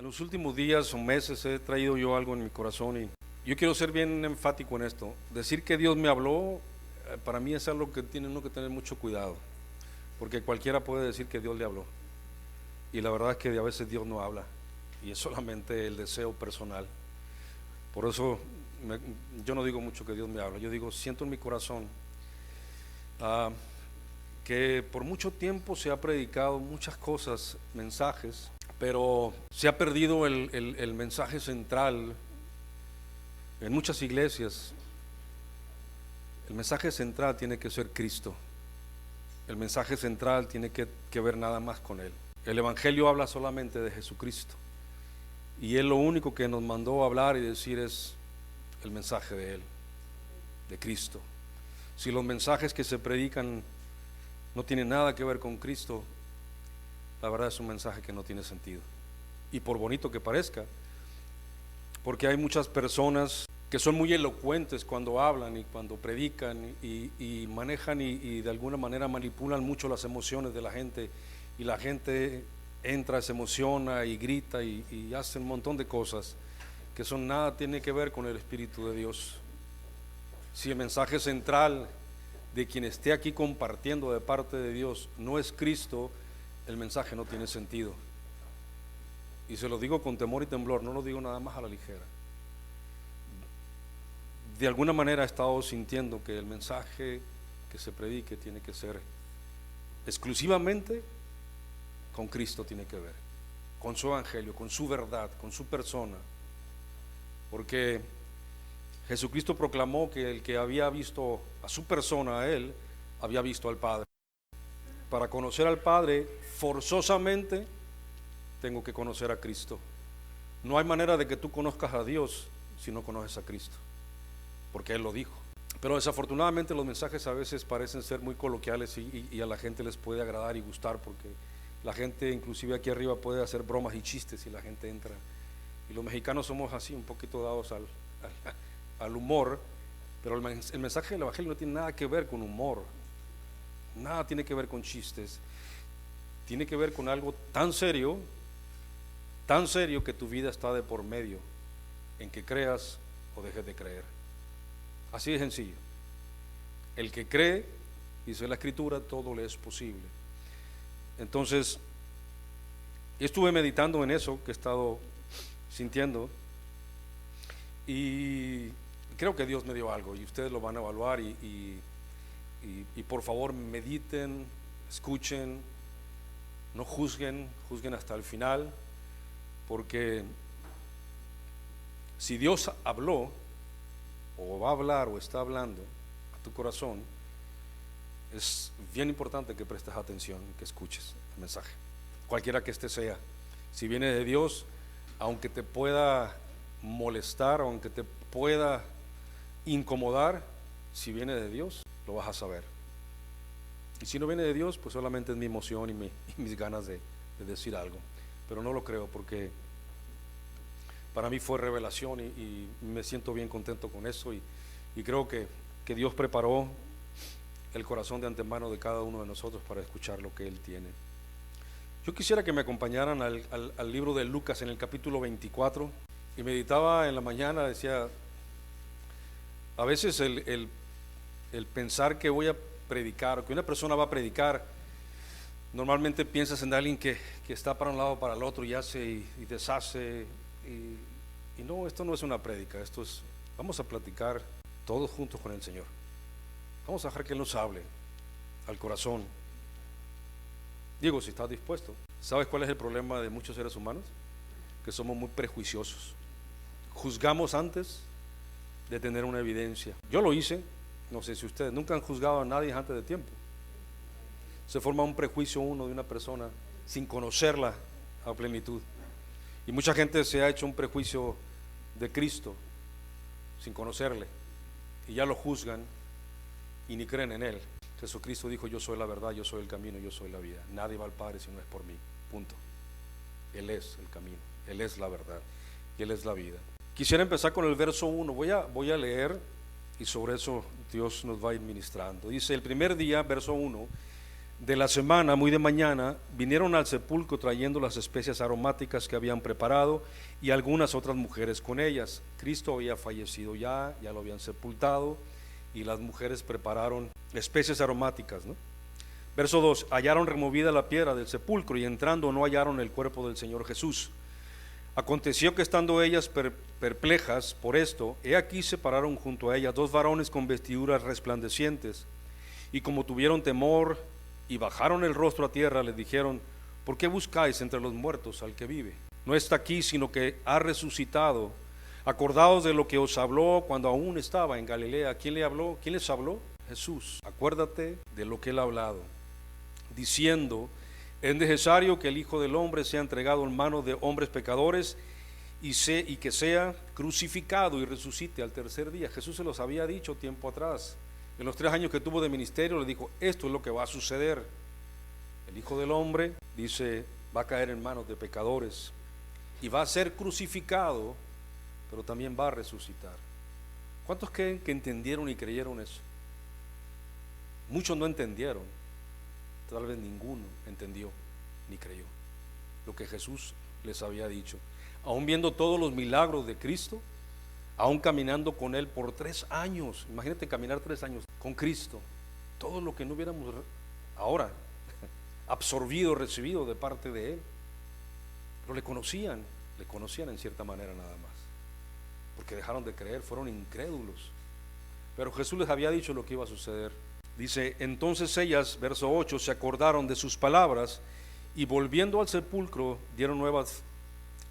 los últimos días o meses he traído yo algo en mi corazón y yo quiero ser bien enfático en esto. Decir que Dios me habló, para mí es algo que tiene uno que tener mucho cuidado, porque cualquiera puede decir que Dios le habló y la verdad es que a veces Dios no habla y es solamente el deseo personal. Por eso yo no digo mucho que Dios me habla, yo digo, siento en mi corazón que por mucho tiempo se ha predicado muchas cosas, mensajes, pero se ha perdido el mensaje central en muchas iglesias. El mensaje central tiene que ser Cristo. El mensaje central tiene que ver nada más con Él. El Evangelio habla solamente de Jesucristo y Él lo único que nos mandó a hablar y decir es el mensaje de Él, de Cristo. Si los mensajes que se predican no tienen nada que ver con Cristo, la verdad es un mensaje que no tiene sentido. Y por bonito que parezca, porque hay muchas personas que son muy elocuentes cuando hablan y cuando predican y manejan y de alguna manera manipulan mucho las emociones de la gente, y la gente entra, se emociona y grita y hace un montón de cosas que son nada tiene que ver con el Espíritu de Dios. Si el mensaje central de quien esté aquí compartiendo de parte de Dios no es Cristo, el mensaje no tiene sentido. Y se lo digo con temor y temblor, no lo digo nada más a la ligera. De alguna manera he estado sintiendo que el mensaje que se predique tiene que ser exclusivamente con Cristo, tiene que ver, con su evangelio, con su verdad, con su persona. Porque Jesucristo proclamó que el que había visto a su persona, a Él, había visto al Padre. Para conocer al Padre, forzosamente tengo que conocer a Cristo. No hay manera de que tú conozcas a Dios si no conoces a Cristo, porque Él lo dijo. Pero desafortunadamente los mensajes a veces parecen ser muy coloquiales y a la gente les puede agradar y gustar, porque la gente inclusive aquí arriba puede hacer bromas y chistes y la gente entra. Y los mexicanos somos así, un poquito dados al humor, pero el mensaje del Evangelio no tiene nada que ver con humor, nada tiene que ver con chistes, tiene que ver con algo tan serio que tu vida está de por medio, en que creas o dejes de creer. Así de sencillo. El que cree, dice la Escritura, todo le es posible. Entonces, estuve meditando en eso que he estado sintiendo y creo que Dios me dio algo y ustedes lo van a evaluar y por favor mediten, escuchen, no juzguen hasta el final, porque si Dios habló o va a hablar o está hablando a tu corazón, es bien importante que prestes atención y que escuches el mensaje, cualquiera que este sea. Si viene de Dios, aunque te pueda molestar, aunque te pueda incomodar, si viene de Dios, lo vas a saber. Y si no viene de Dios, pues solamente es mi emoción y mis ganas de decir algo. Pero no lo creo, porque para mí fue revelación y me siento bien contento con eso y creo que Dios preparó el corazón de antemano de cada uno de nosotros para escuchar lo que Él tiene. Yo quisiera que me acompañaran al libro de Lucas en el capítulo 24 y meditaba en la mañana, decía, a veces el pensar que voy a predicar o que una persona va a predicar, normalmente piensas en alguien que está para un lado o para el otro y hace y deshace y no, esto no es una prédica, esto es, vamos a platicar todos juntos con el Señor, vamos a dejar que Él nos hable al corazón. Digo, si estás dispuesto. ¿Sabes cuál es el problema de muchos seres humanos? Que somos muy prejuiciosos, juzgamos antes de tener una evidencia. Yo lo hice, no sé si ustedes nunca han juzgado a nadie antes de tiempo. Se forma un prejuicio uno de una persona sin conocerla a plenitud. Y mucha gente se ha hecho un prejuicio de Cristo sin conocerle y ya lo juzgan y ni creen en Él. Jesucristo dijo, yo soy la verdad, yo soy el camino, yo soy la vida. Nadie va al Padre si no es por mí, punto. Él es el camino, Él es la verdad y Él es la vida. Quisiera empezar con el verso 1, voy a leer y sobre eso Dios nos va a ir ministrando. Dice, el primer día, verso 1, de la semana, muy de mañana, vinieron al sepulcro trayendo las especias aromáticas que habían preparado y algunas otras mujeres con ellas. Cristo había fallecido ya lo habían sepultado y las mujeres prepararon especias aromáticas, ¿no? Verso 2, hallaron removida la piedra del sepulcro y entrando no hallaron el cuerpo del Señor Jesús. Aconteció que estando ellas perplejas por esto, he aquí se pararon junto a ellas dos varones con vestiduras resplandecientes, y como tuvieron temor y bajaron el rostro a tierra, les dijeron: ¿por qué buscáis entre los muertos al que vive? No está aquí, sino que ha resucitado. Acordaos de lo que os habló cuando aún estaba en Galilea. ¿Quién le habló? ¿Quién les habló? Jesús. Acuérdate de lo que él ha hablado, diciendo: es necesario que el Hijo del Hombre sea entregado en manos de hombres pecadores y que sea crucificado y resucite al tercer día. Jesús se los había dicho tiempo atrás. En los 3 años que tuvo de ministerio le dijo: esto es lo que va a suceder. El Hijo del Hombre, dice, va a caer en manos de pecadores y va a ser crucificado, pero también va a resucitar. ¿Cuántos creen que entendieron y creyeron eso? Muchos no entendieron. Tal vez ninguno entendió ni creyó lo que Jesús les había dicho. Aún viendo todos los milagros de Cristo, aún caminando con Él por 3 años. Imagínate caminar 3 años con Cristo. Todo lo que no hubiéramos ahora absorbido, recibido de parte de Él. Pero le conocían en cierta manera nada más. Porque dejaron de creer, fueron incrédulos. Pero Jesús les había dicho lo que iba a suceder. Dice, entonces ellas, verso 8, se acordaron de sus palabras y volviendo al sepulcro dieron nuevas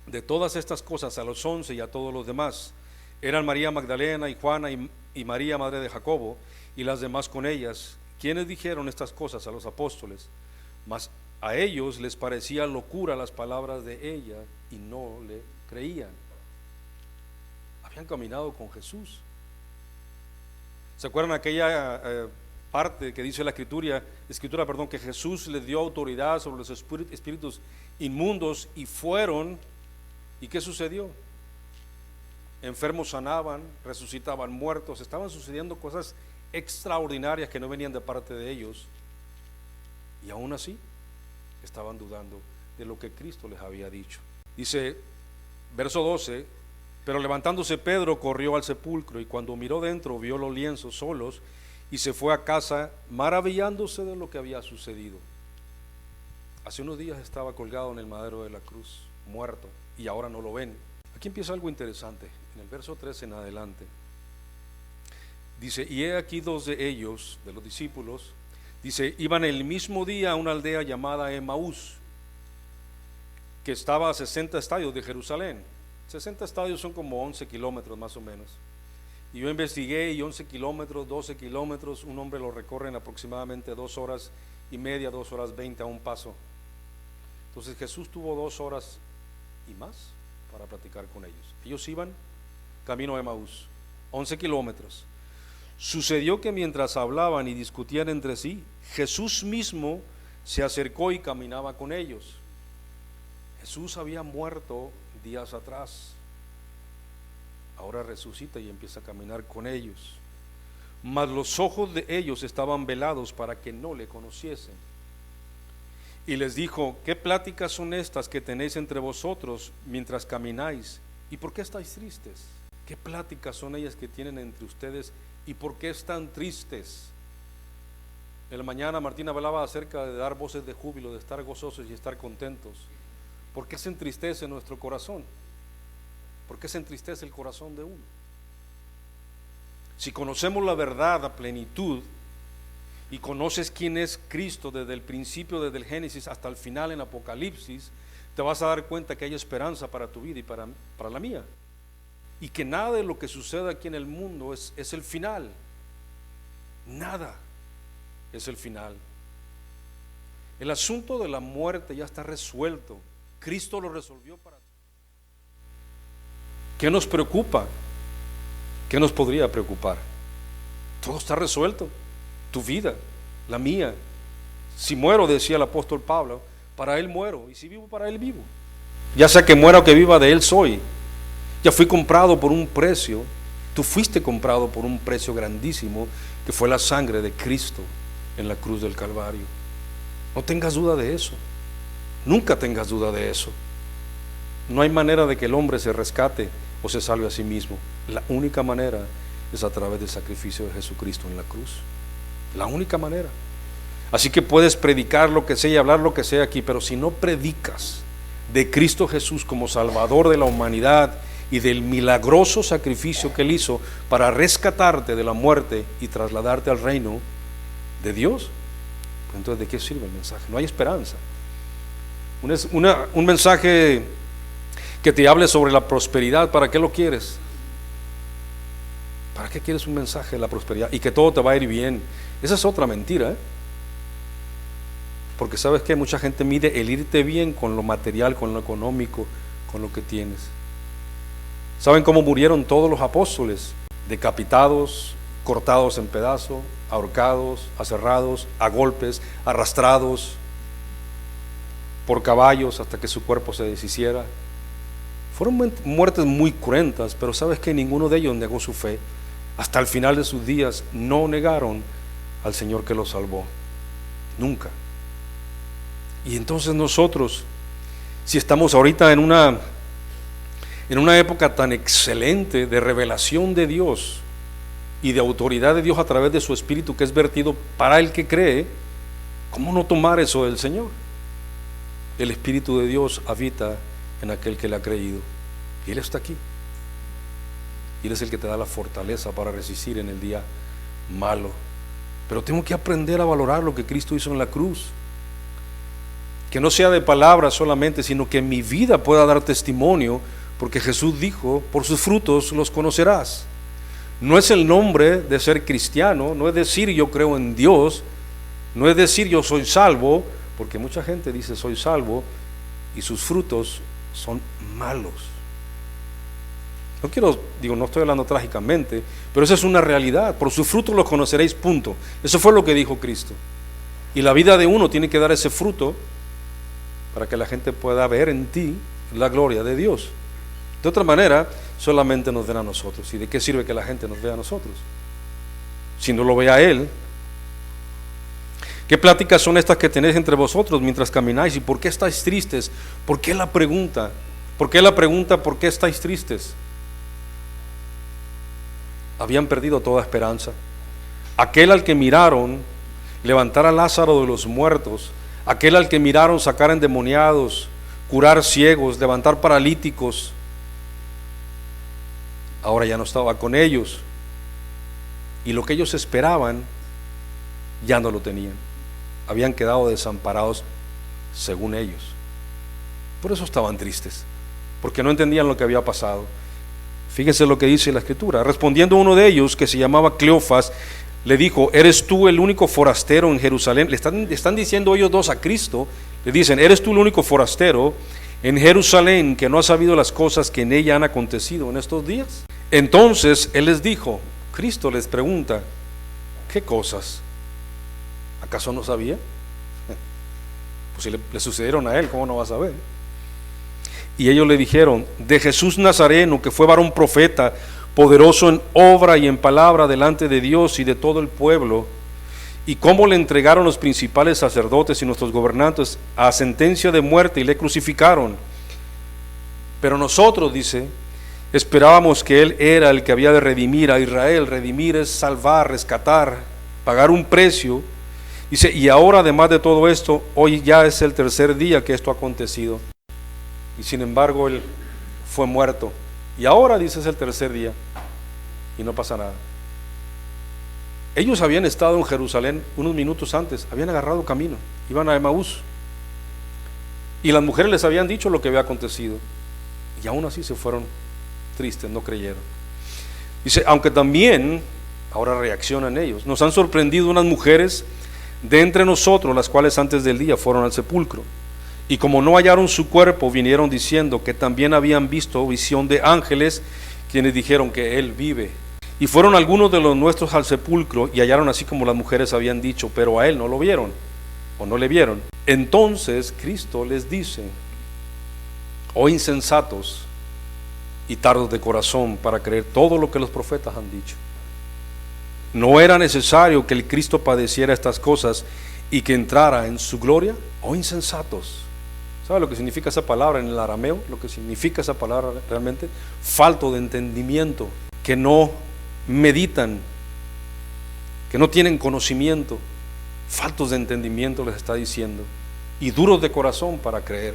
de todas estas cosas a los 11 y a todos los demás. Eran María Magdalena y Juana y María, madre de Jacobo, y las demás con ellas, quienes dijeron estas cosas a los apóstoles. Mas a ellos les parecía locura las palabras de ella y no le creían. Habían caminado con Jesús. ¿Se acuerdan aquella parte que dice la escritura, que Jesús les dio autoridad sobre los espíritus inmundos y fueron? ¿Y qué sucedió? Enfermos sanaban, resucitaban muertos, estaban sucediendo cosas extraordinarias que no venían de parte de ellos, y aún así estaban dudando de lo que Cristo les había dicho. Dice, verso 12, pero levantándose Pedro corrió al sepulcro y cuando miró dentro vio los lienzos solos y se fue a casa maravillándose de lo que había sucedido. Hace unos días estaba colgado en el madero de la cruz, muerto, y ahora no lo ven. Aquí empieza algo interesante, en el verso 13 en adelante. Dice, y he aquí 2 de ellos, de los discípulos, dice, iban el mismo día a una aldea llamada Emaús, que estaba a 60 estadios de Jerusalén. 60 estadios son como 11 kilómetros más o menos. Y yo investigué y 11 kilómetros, 12 kilómetros, un hombre lo recorre en aproximadamente 2 horas y media, 2 horas 20 a un paso. Entonces Jesús tuvo 2 horas y más para platicar con ellos. Ellos iban camino a Emaús, 11 kilómetros. Sucedió que mientras hablaban y discutían entre sí, Jesús mismo se acercó y caminaba con ellos. Jesús había muerto días atrás, ahora resucita y empieza a caminar con ellos. Mas los ojos de ellos estaban velados para que no le conociesen. Y les dijo, ¿qué pláticas son estas que tenéis entre vosotros mientras camináis? ¿Y por qué estáis tristes? ¿Qué pláticas son ellas que tienen entre ustedes y por qué están tristes? En la mañana Martín hablaba acerca de dar voces de júbilo, de estar gozosos y estar contentos. ¿Por qué se entristece nuestro corazón? ¿Por qué se entristece el corazón de uno? Si conocemos la verdad a plenitud y conoces quién es Cristo desde el principio, desde el Génesis hasta el final en Apocalipsis, te vas a dar cuenta que hay esperanza para tu vida y para la mía, y que nada de lo que sucede aquí en el mundo es el final. Nada es el final. El asunto de la muerte ya está resuelto. Cristo lo resolvió para ti. ¿Qué nos preocupa? ¿Qué nos podría preocupar? Todo está resuelto. Tu vida, la mía. Si muero, decía el apóstol Pablo, para Él muero, y si vivo, para Él vivo. Ya sea que muera o que viva, de Él soy. Ya fui comprado por un precio. Tú fuiste comprado por un precio grandísimo, que fue la sangre de Cristo en la cruz del Calvario. No tengas duda de eso. Nunca tengas duda de eso. No hay manera de que el hombre se rescate o se salve a sí mismo. La única manera es a través del sacrificio de Jesucristo en la cruz. La única manera. Así que puedes predicar lo que sea y hablar lo que sea aquí, pero si no predicas de Cristo Jesús como Salvador de la humanidad y del milagroso sacrificio que Él hizo para rescatarte de la muerte y trasladarte al reino de Dios, pues entonces ¿de qué sirve el mensaje? No hay esperanza. Un mensaje que te hable sobre la prosperidad, ¿para qué lo quieres? ¿Para qué quieres un mensaje de la prosperidad? Y que todo te va a ir bien. Esa es otra mentira, ¿eh? Porque sabes que mucha gente mide el irte bien con lo material, con lo económico, con lo que tienes. ¿Saben cómo murieron todos los apóstoles? Decapitados, cortados en pedazos, ahorcados, aserrados, a golpes, arrastrados por caballos hasta que su cuerpo se deshiciera. Fueron muertes muy cruentas, pero sabes que ninguno de ellos negó su fe. Hasta el final de sus días no negaron al Señor que los salvó. Nunca. Y entonces nosotros, si estamos ahorita en una época tan excelente de revelación de Dios y de autoridad de Dios a través de su Espíritu que es vertido para el que cree, ¿cómo no tomar eso del Señor? El Espíritu de Dios habita en aquel que le ha creído y Él está aquí. Y Él es el que te da la fortaleza para resistir en el día malo. Pero tengo que aprender a valorar lo que Cristo hizo en la cruz. Que no sea de palabras solamente, sino que mi vida pueda dar testimonio, porque Jesús dijo, por sus frutos los conocerás. No es el nombre de ser cristiano, no es decir yo creo en Dios, no es decir yo soy salvo, porque mucha gente dice soy salvo y sus frutos son malos. No estoy hablando trágicamente, pero esa es una realidad. Por sus frutos los conoceréis, punto. Eso fue lo que dijo Cristo. Y la vida de uno tiene que dar ese fruto para que la gente pueda ver en ti la gloria de Dios. De otra manera, solamente nos ven a nosotros. ¿Y de qué sirve que la gente nos vea a nosotros si no lo ve a Él? ¿Qué pláticas son estas que tenéis entre vosotros mientras camináis? ¿Y por qué estáis tristes? ¿Por qué la pregunta? ¿Por qué la pregunta? ¿Por qué estáis tristes? Habían perdido toda esperanza. Aquel al que miraron levantar a Lázaro de los muertos, aquel al que miraron sacar endemoniados, curar ciegos, levantar paralíticos, ahora ya no estaba con ellos. Y lo que ellos esperaban ya no lo tenían. Habían quedado desamparados según ellos. Por eso estaban tristes, porque no entendían lo que había pasado. Fíjense lo que dice la Escritura. Respondiendo uno de ellos, que se llamaba Cleofas, le dijo: ¿eres tú el único forastero en Jerusalén? Le están diciendo ellos dos a Cristo, le dicen: ¿eres tú el único forastero en Jerusalén que no ha sabido las cosas que en ella han acontecido en estos días? Entonces Él les dijo, Cristo les pregunta: ¿qué cosas? ¿Acaso no sabía? Pues si le sucedieron a Él, ¿cómo no va a saber? Y ellos le dijeron: de Jesús Nazareno, que fue varón profeta, poderoso en obra y en palabra delante de Dios y de todo el pueblo, y cómo le entregaron los principales sacerdotes y nuestros gobernantes a sentencia de muerte y le crucificaron. Pero nosotros, dice, esperábamos que Él era el que había de redimir a Israel. Redimir es salvar, rescatar, pagar un precio. Dice: y ahora, además de todo esto, hoy ya es el tercer día que esto ha acontecido. Y sin embargo Él fue muerto. Y ahora, dice, es el tercer día y no pasa nada. Ellos habían estado en Jerusalén unos minutos antes, habían agarrado camino, iban a Emaús. Y las mujeres les habían dicho lo que había acontecido. Y aún así se fueron tristes, no creyeron. Dice: aunque también, ahora reaccionan ellos, nos han sorprendido unas mujeres de entre nosotros, las cuales antes del día fueron al sepulcro. Y como no hallaron su cuerpo, vinieron diciendo que también habían visto visión de ángeles, quienes dijeron que Él vive. Y fueron algunos de los nuestros al sepulcro y hallaron así como las mujeres habían dicho, pero a Él no lo vieron, o no le vieron. Entonces Cristo les dice: oh insensatos y tardos de corazón para creer todo lo que los profetas han dicho. ¿No era necesario que el Cristo padeciera estas cosas y que entrara en su gloria? ¿O insensatos? ¿Sabe lo que significa esa palabra en el arameo? Lo que significa esa palabra realmente: falto de entendimiento, que no meditan, que no tienen conocimiento, faltos de entendimiento les está diciendo, y duros de corazón para creer.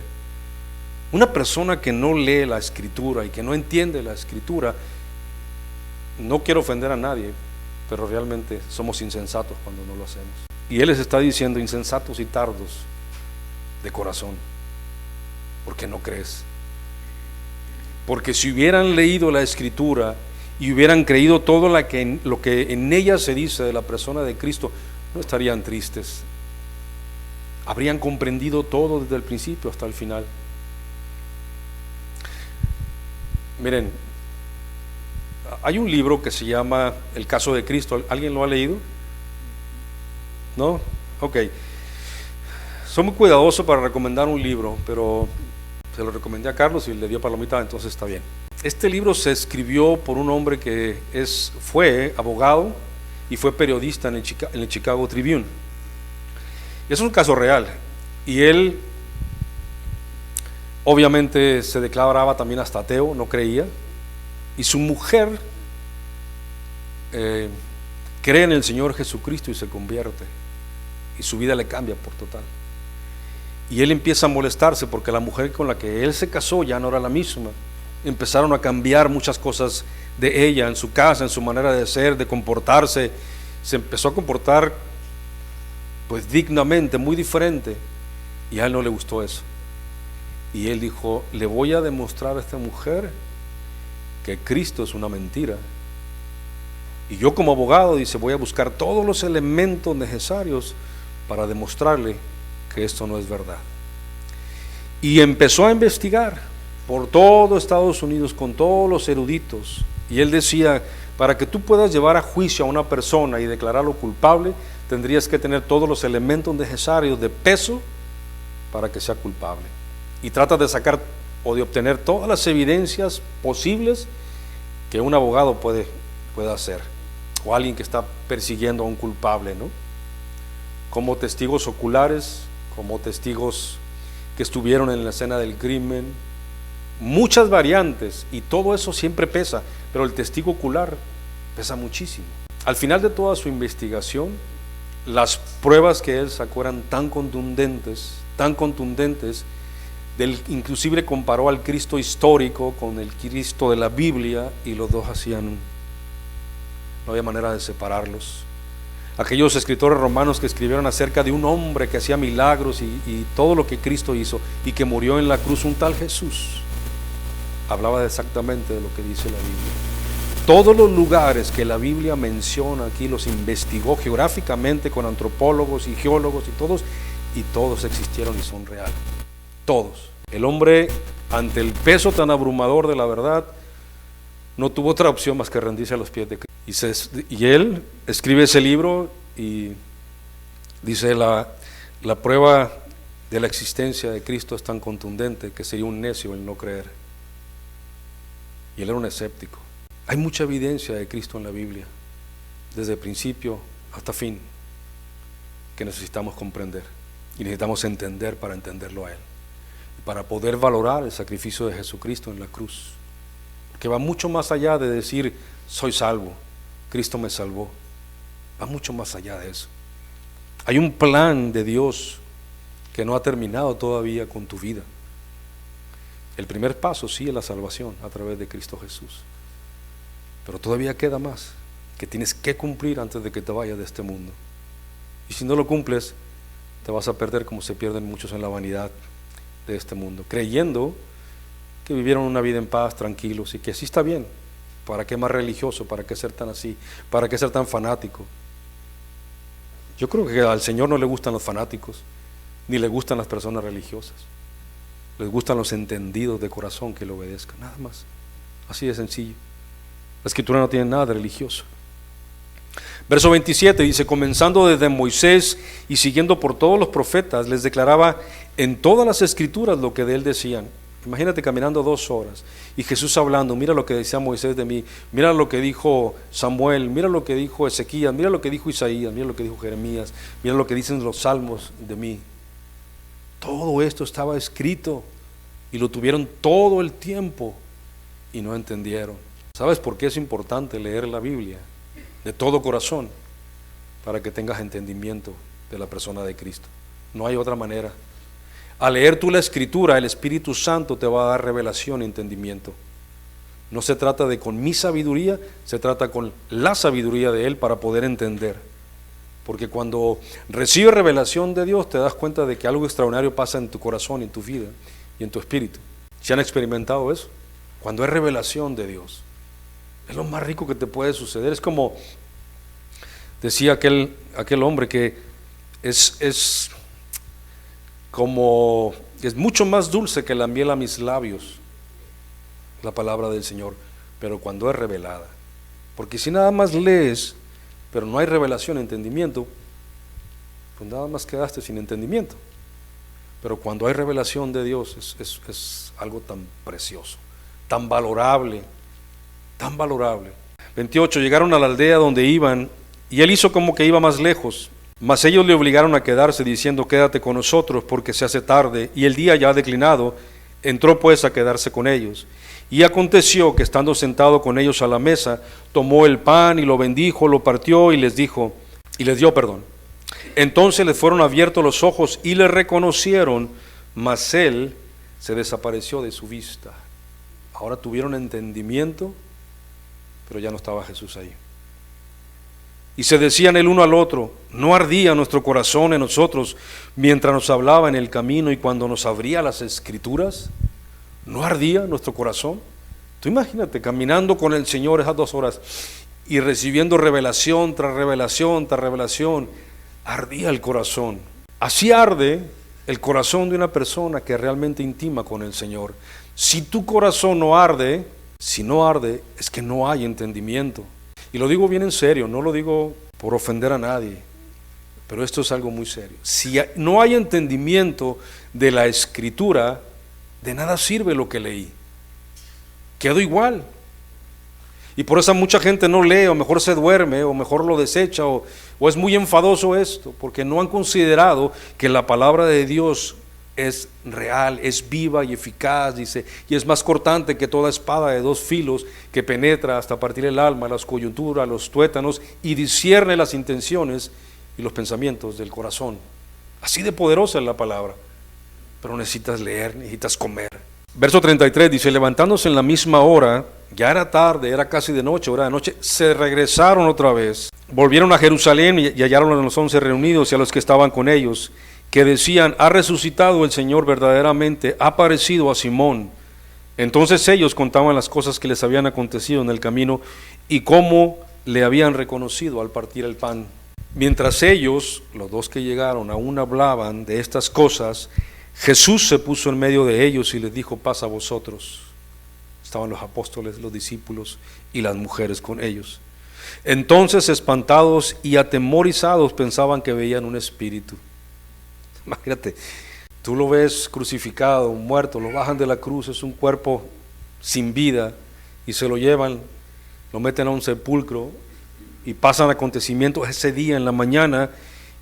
Una persona que no lee la Escritura y que no entiende la Escritura, no quiero ofender a nadie, pero realmente somos insensatos cuando no lo hacemos. Y Él les está diciendo: insensatos y tardos de corazón, porque no crees. Porque si hubieran leído la Escritura y hubieran creído todo lo que en ella se dice de la persona de Cristo, no estarían tristes. Habrían comprendido todo desde el principio hasta el final. Miren, hay un libro que se llama El caso de Cristo. ¿Alguien lo ha leído? ¿No? Ok. Soy muy cuidadoso para recomendar un libro, pero se lo recomendé a Carlos y le dio palomita, entonces está bien. Este libro se escribió por un hombre que fue abogado y fue periodista en el Chicago Tribune. Es un caso real, y él obviamente se declaraba también hasta ateo, no creía, y su mujer cree en el Señor Jesucristo y se convierte, y su vida le cambia por total. Y él empieza a molestarse porque la mujer con la que él se casó ya no era la misma. Empezaron a cambiar muchas cosas de ella, en su casa, en su manera de ser, de comportarse. Se empezó a comportar pues dignamente, muy diferente, y a él no le gustó eso. Y él dijo: le voy a demostrar a esta mujer que Cristo es una mentira. Y yo, como abogado, dice, voy a buscar todos los elementos necesarios para demostrarle que esto no es verdad. Y empezó a investigar por todo Estados Unidos con todos los eruditos, y él decía: para que tú puedas llevar a juicio a una persona y declararlo culpable, tendrías que tener todos los elementos necesarios de peso para que sea culpable. Y trata de sacar o de obtener todas las evidencias posibles que un abogado puede hacer, o alguien que está persiguiendo a un culpable, ¿no? Como testigos oculares, como testigos que estuvieron en la escena del crimen, muchas variantes, y todo eso siempre pesa, pero el testigo ocular pesa muchísimo. Al final de toda su investigación, las pruebas que él sacó eran tan contundentes, inclusive comparó al Cristo histórico con el Cristo de la Biblia, y los dos no había manera de separarlos. Aquellos escritores romanos que escribieron acerca de un hombre que hacía milagros y todo lo que Cristo hizo, y que murió en la cruz, un tal Jesús, hablaba exactamente de lo que dice la Biblia. Todos los lugares que la Biblia menciona aquí los investigó geográficamente con antropólogos y geólogos y todos existieron y son reales. Todos. El hombre, ante el peso tan abrumador de la verdad, no tuvo otra opción más que rendirse a los pies de Cristo. Y él escribe ese libro y dice: la prueba de la existencia de Cristo es tan contundente que sería un necio el no creer. Y él era un escéptico. Hay mucha evidencia de Cristo en la Biblia, desde principio hasta fin, que necesitamos comprender y necesitamos entender para entenderlo a Él, y para poder valorar el sacrificio de Jesucristo en la cruz, que va mucho más allá de decir soy salvo, Cristo me salvó. Va mucho más allá de eso. Hay un plan de Dios que no ha terminado todavía con tu vida. El primer paso sí es la salvación a través de Cristo Jesús, pero todavía queda más que tienes que cumplir antes de que te vayas de este mundo. Y si no lo cumples, te vas a perder como se pierden muchos en la vanidad de este mundo, creyendo que vivieron una vida en paz, tranquilos, y que así está bien. ¿Para qué más religioso? ¿Para qué ser tan así? ¿Para qué ser tan fanático? Yo creo que al Señor no le gustan los fanáticos, ni le gustan las personas religiosas. Les gustan los entendidos de corazón que le obedezcan, nada más. Así de sencillo. La Escritura no tiene nada de religioso. Verso 27 dice: comenzando desde Moisés y siguiendo por todos los profetas, les declaraba en todas las Escrituras lo que de él decían. Imagínate caminando 2 horas y Jesús hablando, mira lo que decía Moisés de mí, mira lo que dijo Samuel, mira lo que dijo Ezequías, mira lo que dijo Isaías, mira lo que dijo Jeremías, mira lo que dicen los salmos de mí. Todo esto estaba escrito y lo tuvieron todo el tiempo y no entendieron. ¿Sabes por qué es importante leer la Biblia de todo corazón? Para que tengas entendimiento de la persona de Cristo. No hay otra manera. Al leer tú la Escritura, el Espíritu Santo te va a dar revelación y entendimiento. No se trata de con mi sabiduría, se trata con la sabiduría de Él para poder entender. Porque cuando recibes revelación de Dios, te das cuenta de que algo extraordinario pasa en tu corazón, en tu vida y en tu espíritu. ¿Se han experimentado eso? Cuando es revelación de Dios, es lo más rico que te puede suceder. Es como decía aquel hombre que es mucho más dulce que la miel a mis labios, la palabra del Señor, pero cuando es revelada. Porque si nada más lees, pero no hay revelación, entendimiento, pues nada más quedaste sin entendimiento. Pero cuando hay revelación de Dios, es algo tan precioso, tan valorable, tan valorable. 28, llegaron a la aldea donde iban, y él hizo como que iba más lejos. Mas ellos le obligaron a quedarse, diciendo, quédate con nosotros, porque se hace tarde, y el día ya ha declinado. Entró pues a quedarse con ellos. Y aconteció que estando sentado con ellos a la mesa, tomó el pan y lo bendijo, lo partió y les dio. Entonces les fueron abiertos los ojos y le reconocieron, mas él se desapareció de su vista. Ahora tuvieron entendimiento, pero ya no estaba Jesús ahí. Y se decían el uno al otro, ¿no ardía nuestro corazón en nosotros mientras nos hablaba en el camino y cuando nos abría las Escrituras? ¿No ardía nuestro corazón? Tú imagínate caminando con el Señor esas 2 horas y recibiendo revelación tras revelación tras revelación. Ardía el corazón. Así arde el corazón de una persona que realmente intima con el Señor. Si tu corazón no arde, si no arde, es que no hay entendimiento. Y lo digo bien en serio, no lo digo por ofender a nadie, pero esto es algo muy serio. Si no hay entendimiento de la Escritura, de nada sirve lo que leí. Quedo igual. Y por eso mucha gente no lee, o mejor se duerme, o mejor lo desecha, o es muy enfadoso esto, porque no han considerado que la palabra de Dios es real, es viva y eficaz, dice, y es más cortante que toda espada de 2 filos, que penetra hasta partir el alma, las coyunturas, los tuétanos, y discierne las intenciones y los pensamientos del corazón. Así de poderosa es la palabra, pero necesitas leer, necesitas comer. Verso 33 dice, levantándose en la misma hora, ya era tarde, era casi de noche, hora de noche, se regresaron otra vez, volvieron a Jerusalén y hallaron a los 11 reunidos y a los que estaban con ellos, que decían, ha resucitado el Señor verdaderamente, ha aparecido a Simón. Entonces ellos contaban las cosas que les habían acontecido en el camino y cómo le habían reconocido al partir el pan. Mientras ellos, los 2 que llegaron, aún hablaban de estas cosas, Jesús se puso en medio de ellos y les dijo, paz a vosotros. Estaban los apóstoles, los discípulos y las mujeres con ellos. Entonces, espantados y atemorizados, pensaban que veían un espíritu. Imagínate, tú lo ves crucificado, muerto, lo bajan de la cruz, es un cuerpo sin vida y se lo llevan, lo meten a un sepulcro y pasan acontecimientos ese día en la mañana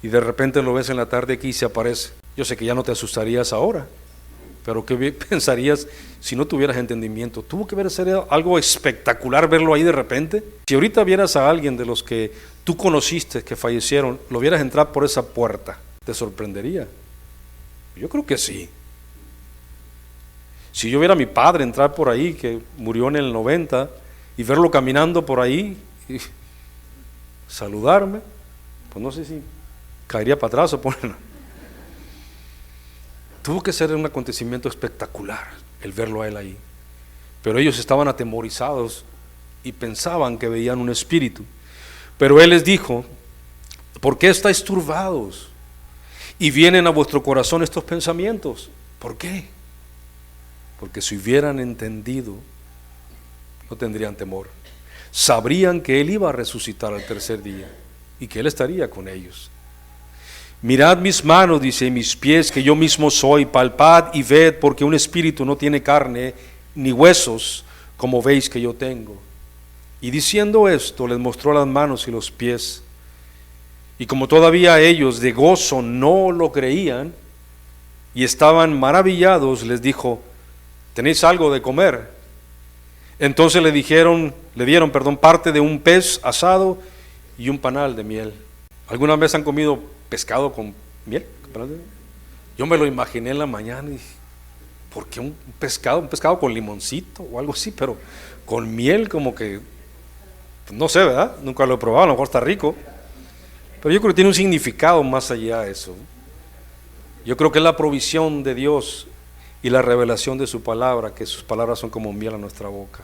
y de repente lo ves en la tarde aquí y se aparece. Yo sé que ya no te asustarías ahora, pero ¿qué pensarías si no tuvieras entendimiento? Tuvo que ser algo espectacular verlo ahí de repente. Si ahorita vieras a alguien de los que tú conociste que fallecieron, lo vieras entrar por esa puerta, ¿te sorprendería? Yo creo que sí. Si yo viera a mi padre entrar por ahí, que murió en el 90, y verlo caminando por ahí y saludarme, pues no sé si caería para atrás o por... Tuvo que ser un acontecimiento espectacular el verlo a él ahí. Pero ellos estaban atemorizados y pensaban que veían un espíritu. Pero él les dijo, ¿por qué estáis turbados? Y vienen a vuestro corazón estos pensamientos. ¿Por qué? Porque si hubieran entendido, no tendrían temor. Sabrían que él iba a resucitar al tercer día y que él estaría con ellos. Mirad mis manos, dice, y mis pies, que yo mismo soy, palpad y ved, porque un espíritu no tiene carne ni huesos, como veis que yo tengo. Y diciendo esto, les mostró las manos y los pies. Y como todavía ellos de gozo no lo creían, y estaban maravillados, les dijo, ¿tenéis algo de comer? Entonces le dieron, parte de un pez asado y un panal de miel. ¿Alguna vez han comido pescado con miel? Yo me lo imaginé en la mañana y dije, ¿por qué un pescado con limoncito o algo así? Pero con miel como que, no sé, ¿verdad? Nunca lo he probado, a lo mejor está rico. Pero yo creo que tiene un significado más allá de eso. Yo creo que es la provisión de Dios y la revelación de su palabra, que sus palabras son como miel a nuestra boca.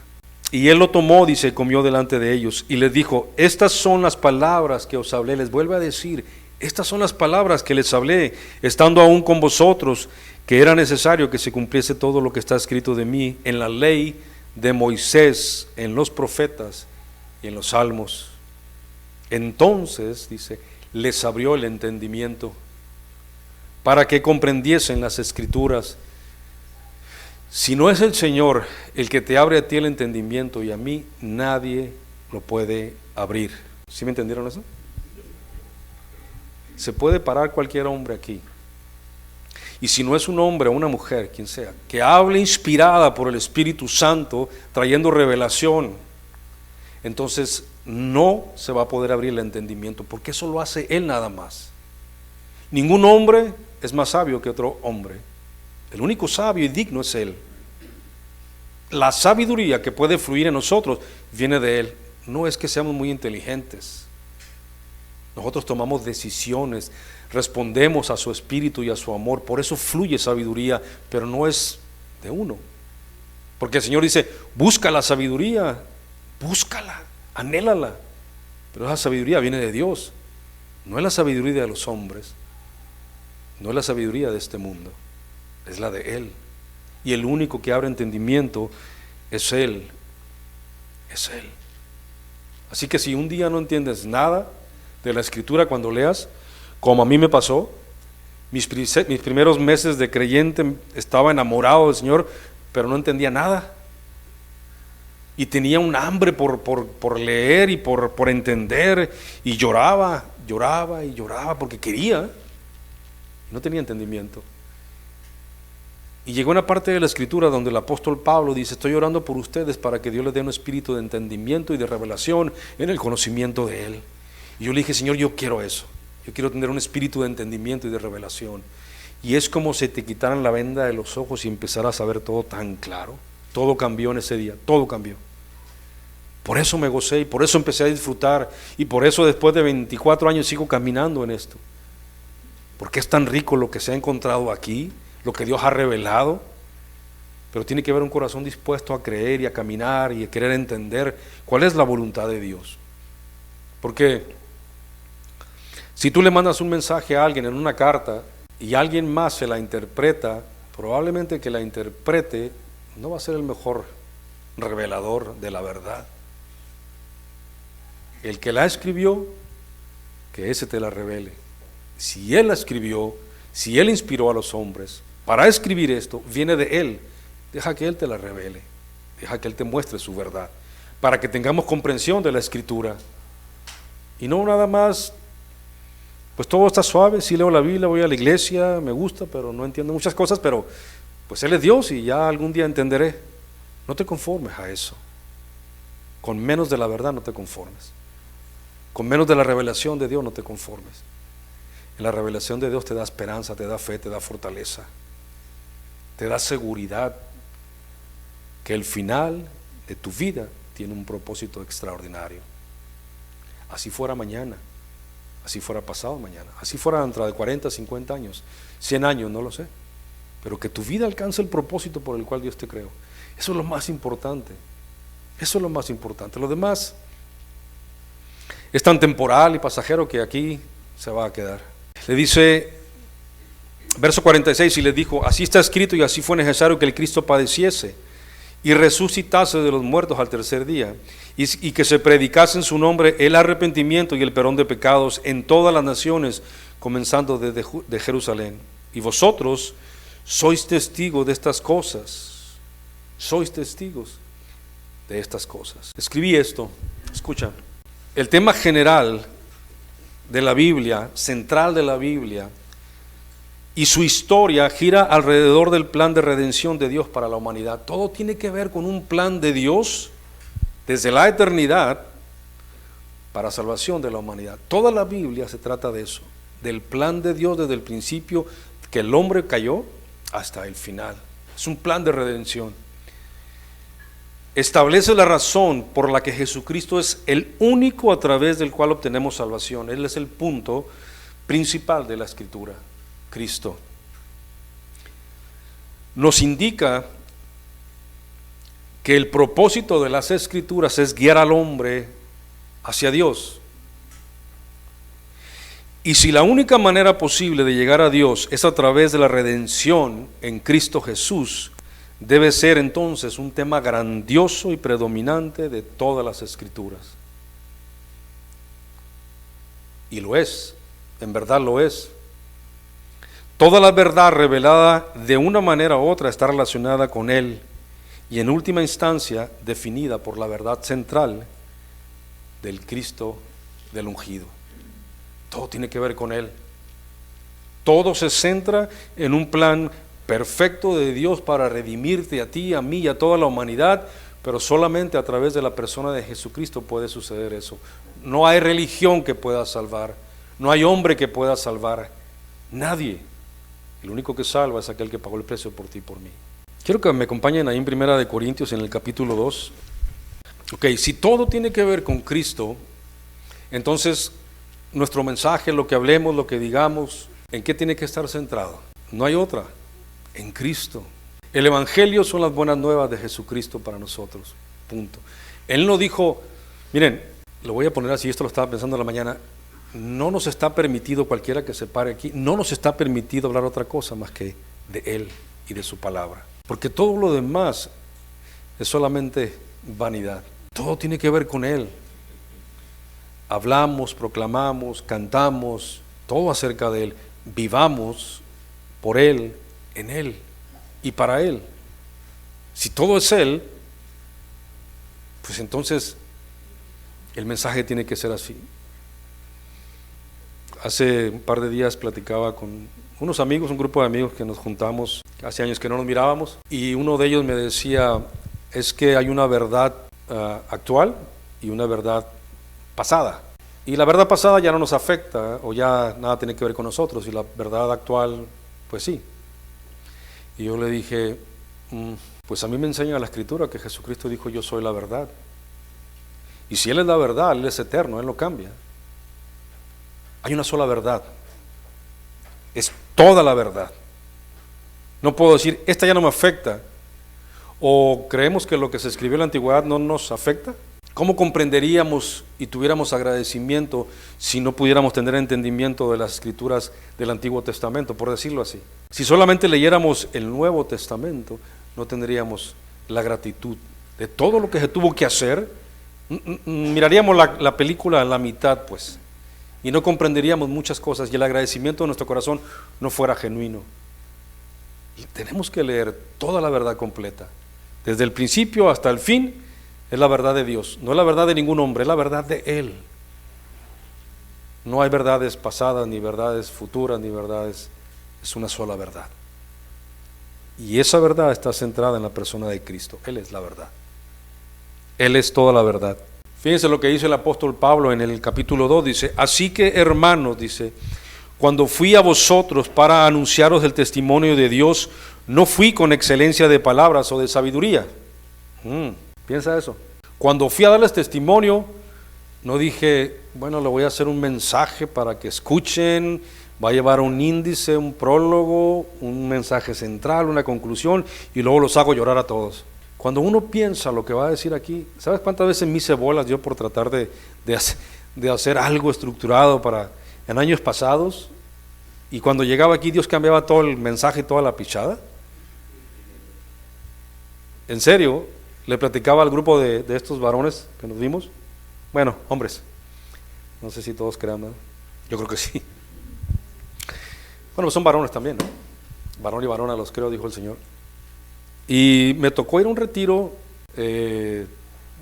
Y él lo tomó, dice, comió delante de ellos y les dijo, estas son las palabras que os hablé. Les vuelve a decir, estas son las palabras que les hablé, estando aún con vosotros, que era necesario que se cumpliese todo lo que está escrito de mí en la ley de Moisés, en los profetas y en los salmos. Entonces, dice, les abrió el entendimiento para que comprendiesen las escrituras. Si no es el Señor el que te abre a ti el entendimiento y a mí, nadie lo puede abrir. ¿Sí me entendieron eso? Se puede parar cualquier hombre aquí. Y si no es un hombre o una mujer, quien sea, que hable inspirada por el Espíritu Santo, trayendo revelación, entonces no se va a poder abrir el entendimiento, porque eso lo hace Él nada más. Ningún hombre es más sabio que otro hombre. El único sabio y digno es Él. La sabiduría que puede fluir en nosotros viene de Él. No es que seamos muy inteligentes. Nosotros tomamos decisiones, respondemos a su espíritu y a su amor. Por eso fluye sabiduría, pero no es de uno. Porque el Señor dice, busca la sabiduría, búscala, anhélala. Pero esa sabiduría viene de Dios. No es la sabiduría de los hombres, no es la sabiduría de este mundo, es la de Él. Y el único que abre entendimiento es Él. Es Él. Así que si un día no entiendes nada de la Escritura cuando leas, como a mí me pasó, mis primeros meses de creyente estaba enamorado del Señor, pero no entendía nada. Y tenía un hambre por leer y por entender, y lloraba porque quería, y no tenía entendimiento. Y llegó una parte de la Escritura donde el apóstol Pablo dice, estoy orando por ustedes para que Dios les dé un espíritu de entendimiento y de revelación en el conocimiento de Él. Y yo le dije, Señor, yo quiero eso, yo quiero tener un espíritu de entendimiento y de revelación. Y es como si te quitaran la venda de los ojos y empezaras a ver todo tan claro. Todo cambió en ese día, todo cambió. Por eso me gocé y por eso empecé a disfrutar, y por eso después de 24 años sigo caminando en esto. Porque es tan rico lo que se ha encontrado aquí, lo que Dios ha revelado, pero tiene que haber un corazón dispuesto a creer y a caminar y a querer entender cuál es la voluntad de Dios. Porque si tú le mandas un mensaje a alguien en una carta y alguien más se la interpreta, probablemente que la interprete no va a ser el mejor revelador de la verdad. El que la escribió, que ese te la revele. Si Él la escribió, si Él inspiró a los hombres para escribir esto, viene de Él. Deja que Él te la revele, deja que Él te muestre su verdad, para que tengamos comprensión de la Escritura. Y no nada más, pues todo está suave, sí leo la Biblia, voy a la iglesia, me gusta, pero no entiendo muchas cosas, pero pues Él es Dios y ya algún día entenderé. No te conformes a eso. Con menos de la verdad no te conformes. Con menos de la revelación de Dios no te conformes. En la revelación de Dios te da esperanza, te da fe, te da fortaleza, te da seguridad que el final de tu vida tiene un propósito extraordinario. Así fuera mañana, así fuera pasado mañana, así fuera dentro de 40, 50 años, 100 años, no lo sé, pero que tu vida alcance el propósito por el cual Dios te creó. Eso es lo más importante. Eso es lo más importante. Lo demás es tan temporal y pasajero que aquí se va a quedar. Le dice, verso 46, y le dijo, así está escrito y así fue necesario que el Cristo padeciese y resucitase de los muertos al tercer día, y que se predicase en su nombre el arrepentimiento y el perdón de pecados en todas las naciones, comenzando de Jerusalén. Y vosotros sois testigos de estas cosas. Sois testigos de estas cosas. Escribí esto, escucha. El tema general de la Biblia, central de la Biblia, y su historia gira alrededor del plan de redención de Dios para la humanidad. Todo tiene que ver con un plan de Dios desde la eternidad para salvación de la humanidad. Toda la Biblia se trata de eso, del plan de Dios desde el principio que el hombre cayó hasta el final. Es un plan de redención. Establece la razón por la que Jesucristo es el único a través del cual obtenemos salvación. Él es el punto principal de la Escritura, Cristo. Nos indica que el propósito de las Escrituras es guiar al hombre hacia Dios. Y si la única manera posible de llegar a Dios es a través de la redención en Cristo Jesús, debe ser entonces un tema grandioso y predominante de todas las Escrituras. Y lo es, en verdad lo es. Toda la verdad revelada de una manera u otra está relacionada con Él y en última instancia definida por la verdad central del Cristo del ungido. Todo tiene que ver con Él. Todo se centra en un plan perfecto de Dios para redimirte a ti, a mí y a toda la humanidad, pero solamente a través de la persona de Jesucristo puede suceder eso. No hay religión que pueda salvar, no hay hombre que pueda salvar, nadie. El único que salva es aquel que pagó el precio por ti y por mí. Quiero que me acompañen ahí en 1 Corintios en el capítulo 2. Ok, si todo tiene que ver con Cristo, entonces nuestro mensaje, lo que hablemos, lo que digamos, ¿en qué tiene que estar centrado? No hay otra, en Cristo. El Evangelio son las buenas nuevas de Jesucristo para nosotros, punto. Él no dijo, miren, lo voy a poner así, esto lo estaba pensando en la mañana, no nos está permitido, cualquiera que se pare aquí, no nos está permitido hablar otra cosa más que de Él y de su palabra, porque todo lo demás es solamente vanidad. Todo tiene que ver con Él. Hablamos, proclamamos, cantamos, todo acerca de Él. Vivamos por Él, en Él y para Él. Si todo es Él, pues entonces el mensaje tiene que ser así. Hace un par de días platicaba con unos amigos, un grupo de amigos que nos juntamos, hace años que no nos mirábamos, y uno de ellos me decía, es que hay una verdad actual y una verdad pasada. Y la verdad pasada ya no nos afecta, o ya nada tiene que ver con nosotros, y la verdad actual, pues sí. Y yo le dije, pues a mí me enseña la Escritura que Jesucristo dijo, yo soy la verdad. Y si Él es la verdad, Él es eterno, Él no cambia. Hay una sola verdad, es toda la verdad. No puedo decir, esta ya no me afecta, o creemos que lo que se escribió en la antigüedad no nos afecta. ¿Cómo comprenderíamos y tuviéramos agradecimiento si no pudiéramos tener entendimiento de las escrituras del Antiguo Testamento, por decirlo así? Si solamente leyéramos el Nuevo Testamento, no tendríamos la gratitud de todo lo que se tuvo que hacer. Miraríamos la película a la mitad, pues, y no comprenderíamos muchas cosas, y el agradecimiento de nuestro corazón no fuera genuino. Y tenemos que leer toda la verdad completa, desde el principio hasta el fin. Es la verdad de Dios, no es la verdad de ningún hombre, es la verdad de Él. No hay verdades pasadas, ni verdades futuras, ni verdades, es una sola verdad. Y esa verdad está centrada en la persona de Cristo. Él es la verdad. Él es toda la verdad. Fíjense lo que dice el apóstol Pablo en el capítulo 2, dice, así que hermanos, dice, cuando fui a vosotros para anunciaros el testimonio de Dios, no fui con excelencia de palabras o de sabiduría. Piensa eso. Cuando fui a darles testimonio, no dije, bueno, le voy a hacer un mensaje para que escuchen, va a llevar un índice, un prólogo, un mensaje central, una conclusión, y luego los hago llorar a todos. Cuando uno piensa lo que va a decir aquí, ¿sabes cuántas veces me hice bolas yo por tratar de hacer algo estructurado en años pasados? Y cuando llegaba aquí, Dios cambiaba todo el mensaje, toda la pichada. En serio. Le platicaba al grupo de estos varones que nos vimos, bueno, hombres, no sé si todos crean, ¿no? Yo creo que sí. Bueno, son varones también, ¿no? Varón y varona los creo, dijo el Señor. Y me tocó ir a un retiro.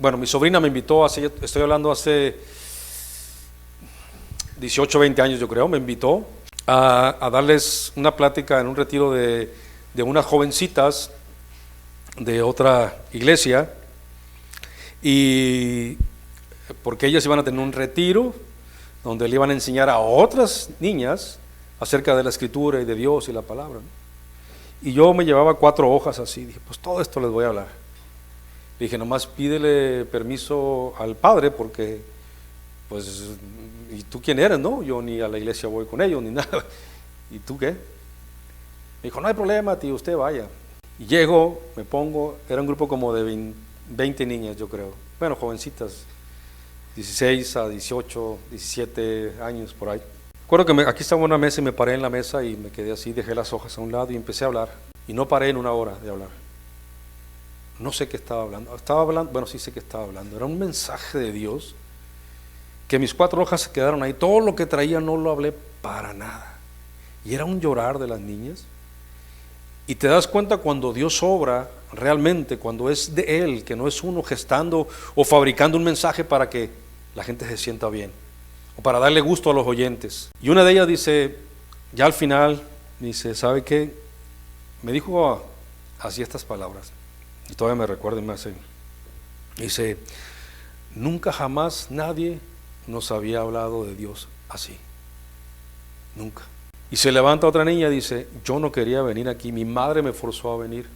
Bueno, mi sobrina me invitó, estoy hablando hace 18, 20 años yo creo, me invitó a darles una plática en un retiro de unas jovencitas de otra iglesia, y porque ellas iban a tener un retiro donde le iban a enseñar a otras niñas acerca de la Escritura y de Dios y la palabra, ¿no? Y yo me llevaba 4 hojas así, dije, pues todo esto les voy a hablar. Le dije, nomás pídele permiso al padre porque, pues, ¿y tú quién eres? No, yo ni a la iglesia voy con ellos, ni nada. ¿Y tú qué? Me dijo, no hay problema, tío, usted vaya. Y llego, me pongo, era un grupo como de 20 niñas, yo creo. Bueno, jovencitas, 16 a 18, 17 años, por ahí. Recuerdo que aquí estaba una mesa y me paré en la mesa y me quedé así, dejé las hojas a un lado y empecé a hablar. Y no paré en 1 hora de hablar. No sé qué estaba hablando. Bueno, sí sé que estaba hablando. Era un mensaje de Dios que mis 4 hojas se quedaron ahí. Todo lo que traía no lo hablé para nada. Y era un llorar de las niñas. Y te das cuenta cuando Dios obra realmente, cuando es de Él, que no es uno gestando o fabricando un mensaje para que la gente se sienta bien o para darle gusto a los oyentes. Y una de ellas dice, ya al final, dice, ¿sabe qué? Me dijo así estas palabras. Y todavía me recuerdo y me hace, dice, nunca jamás nadie nos había hablado de Dios así, nunca. Y se levanta otra niña y dice, yo no quería venir aquí, mi madre me forzó a venir,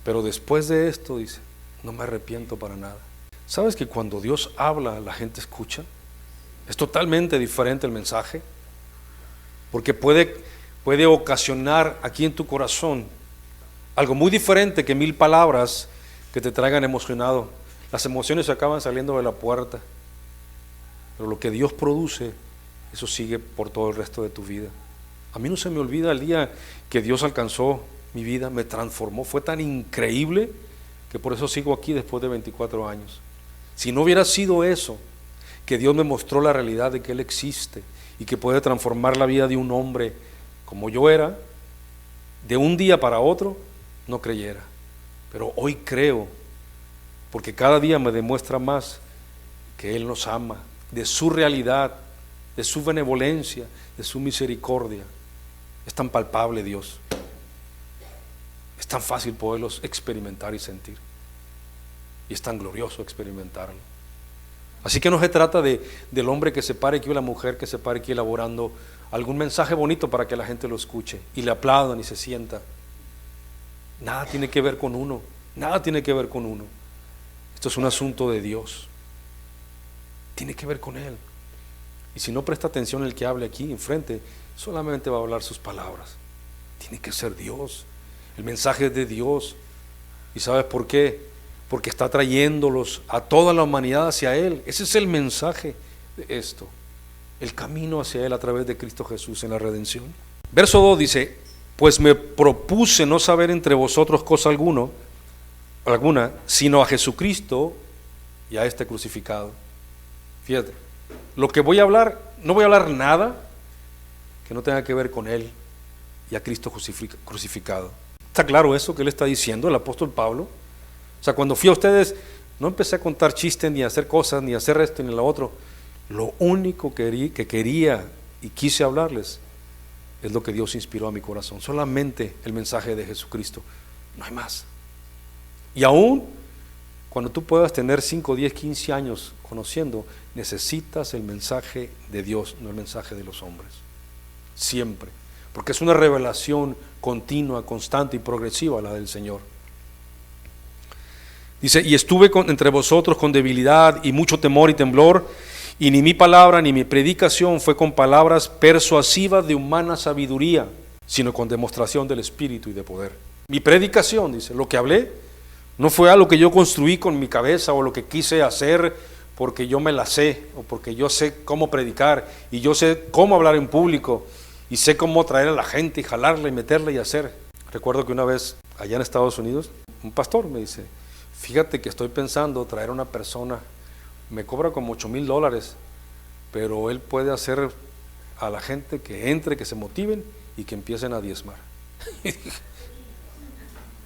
pero después de esto, dice, no me arrepiento para nada. ¿Sabes que cuando Dios habla, la gente escucha? Es totalmente diferente el mensaje, porque puede ocasionar aquí en tu corazón algo muy diferente que 1000 palabras que te traigan emocionado. Las emociones se acaban saliendo de la puerta, pero lo que Dios produce, eso sigue por todo el resto de tu vida. A mí no se me olvida el día que Dios alcanzó mi vida, me transformó, fue tan increíble que por eso sigo aquí después de 24 años. Si no hubiera sido eso, que Dios me mostró la realidad de que Él existe y que puede transformar la vida de un hombre como yo era, de un día para otro, no creyera. Pero hoy creo, porque cada día me demuestra más que Él nos ama, de su realidad, de su benevolencia, de su misericordia. Es tan palpable Dios, es tan fácil poderlos experimentar y sentir, y es tan glorioso experimentarlo. Así que no se trata del hombre que se pare aquí o la mujer que se pare aquí elaborando algún mensaje bonito para que la gente lo escuche y le aplaudan y se sienta. Nada tiene que ver con uno, nada tiene que ver con uno. Esto es un asunto de Dios, tiene que ver con Él. Y si no presta atención el que hable aquí enfrente, solamente va a hablar sus palabras. Tiene que ser Dios, el mensaje es de Dios. ¿Y sabes por qué? Porque está trayéndolos a toda la humanidad hacia Él. Ese es el mensaje de esto, el camino hacia Él a través de Cristo Jesús en la redención. Verso 2 dice, pues me propuse no saber entre vosotros cosa alguna, sino a Jesucristo y a este crucificado. Fíjate, lo que voy a hablar, no voy a hablar nada que no tenga que ver con Él y a Cristo crucificado. ¿Está claro eso que Él está diciendo, el apóstol Pablo? O sea, cuando fui a ustedes, no empecé a contar chistes, ni a hacer cosas, ni a hacer esto, ni lo otro. Lo único que quería y quise hablarles es lo que Dios inspiró a mi corazón, solamente el mensaje de Jesucristo, no hay más. Y aún cuando tú puedas tener 5, 10, 15 años conociendo, necesitas el mensaje de Dios, no el mensaje de los hombres, siempre, porque es una revelación continua, constante y progresiva la del Señor. Dice, y estuve entre vosotros con debilidad y mucho temor y temblor, y ni mi palabra ni mi predicación fue con palabras persuasivas de humana sabiduría, sino con demostración del Espíritu y de poder. Mi predicación, dice, lo que hablé, no fue algo que yo construí con mi cabeza o lo que quise hacer porque yo me la sé o porque yo sé cómo predicar y yo sé cómo hablar en público y sé cómo traer a la gente y jalarla y meterla y hacer. Recuerdo que una vez allá en Estados Unidos, un pastor me dice, fíjate que estoy pensando traer a una persona, me cobra como $8,000, pero él puede hacer a la gente que entre, que se motiven y que empiecen a diezmar.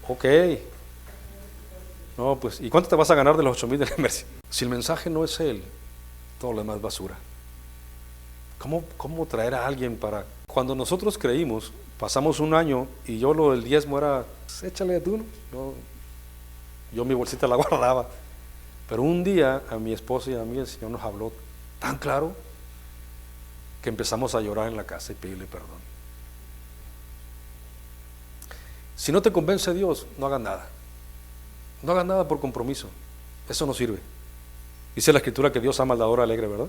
Ok. No, pues, ¿y cuánto te vas a ganar de los 8,000 de la inversión? Si el mensaje no es él, todo lo demás es basura. ¿Cómo traer a alguien para...? Cuando nosotros creímos, pasamos un año y yo lo del diezmo era, pues, échale tú, ¿no? Yo mi bolsita la guardaba. Pero un día a mi esposa y a mí el Señor nos habló tan claro que empezamos a llorar en la casa y pedirle perdón. Si no te convence Dios, no hagas nada. No hagas nada por compromiso. Eso no sirve. Dice la Escritura que Dios ama al dador alegre, ¿verdad?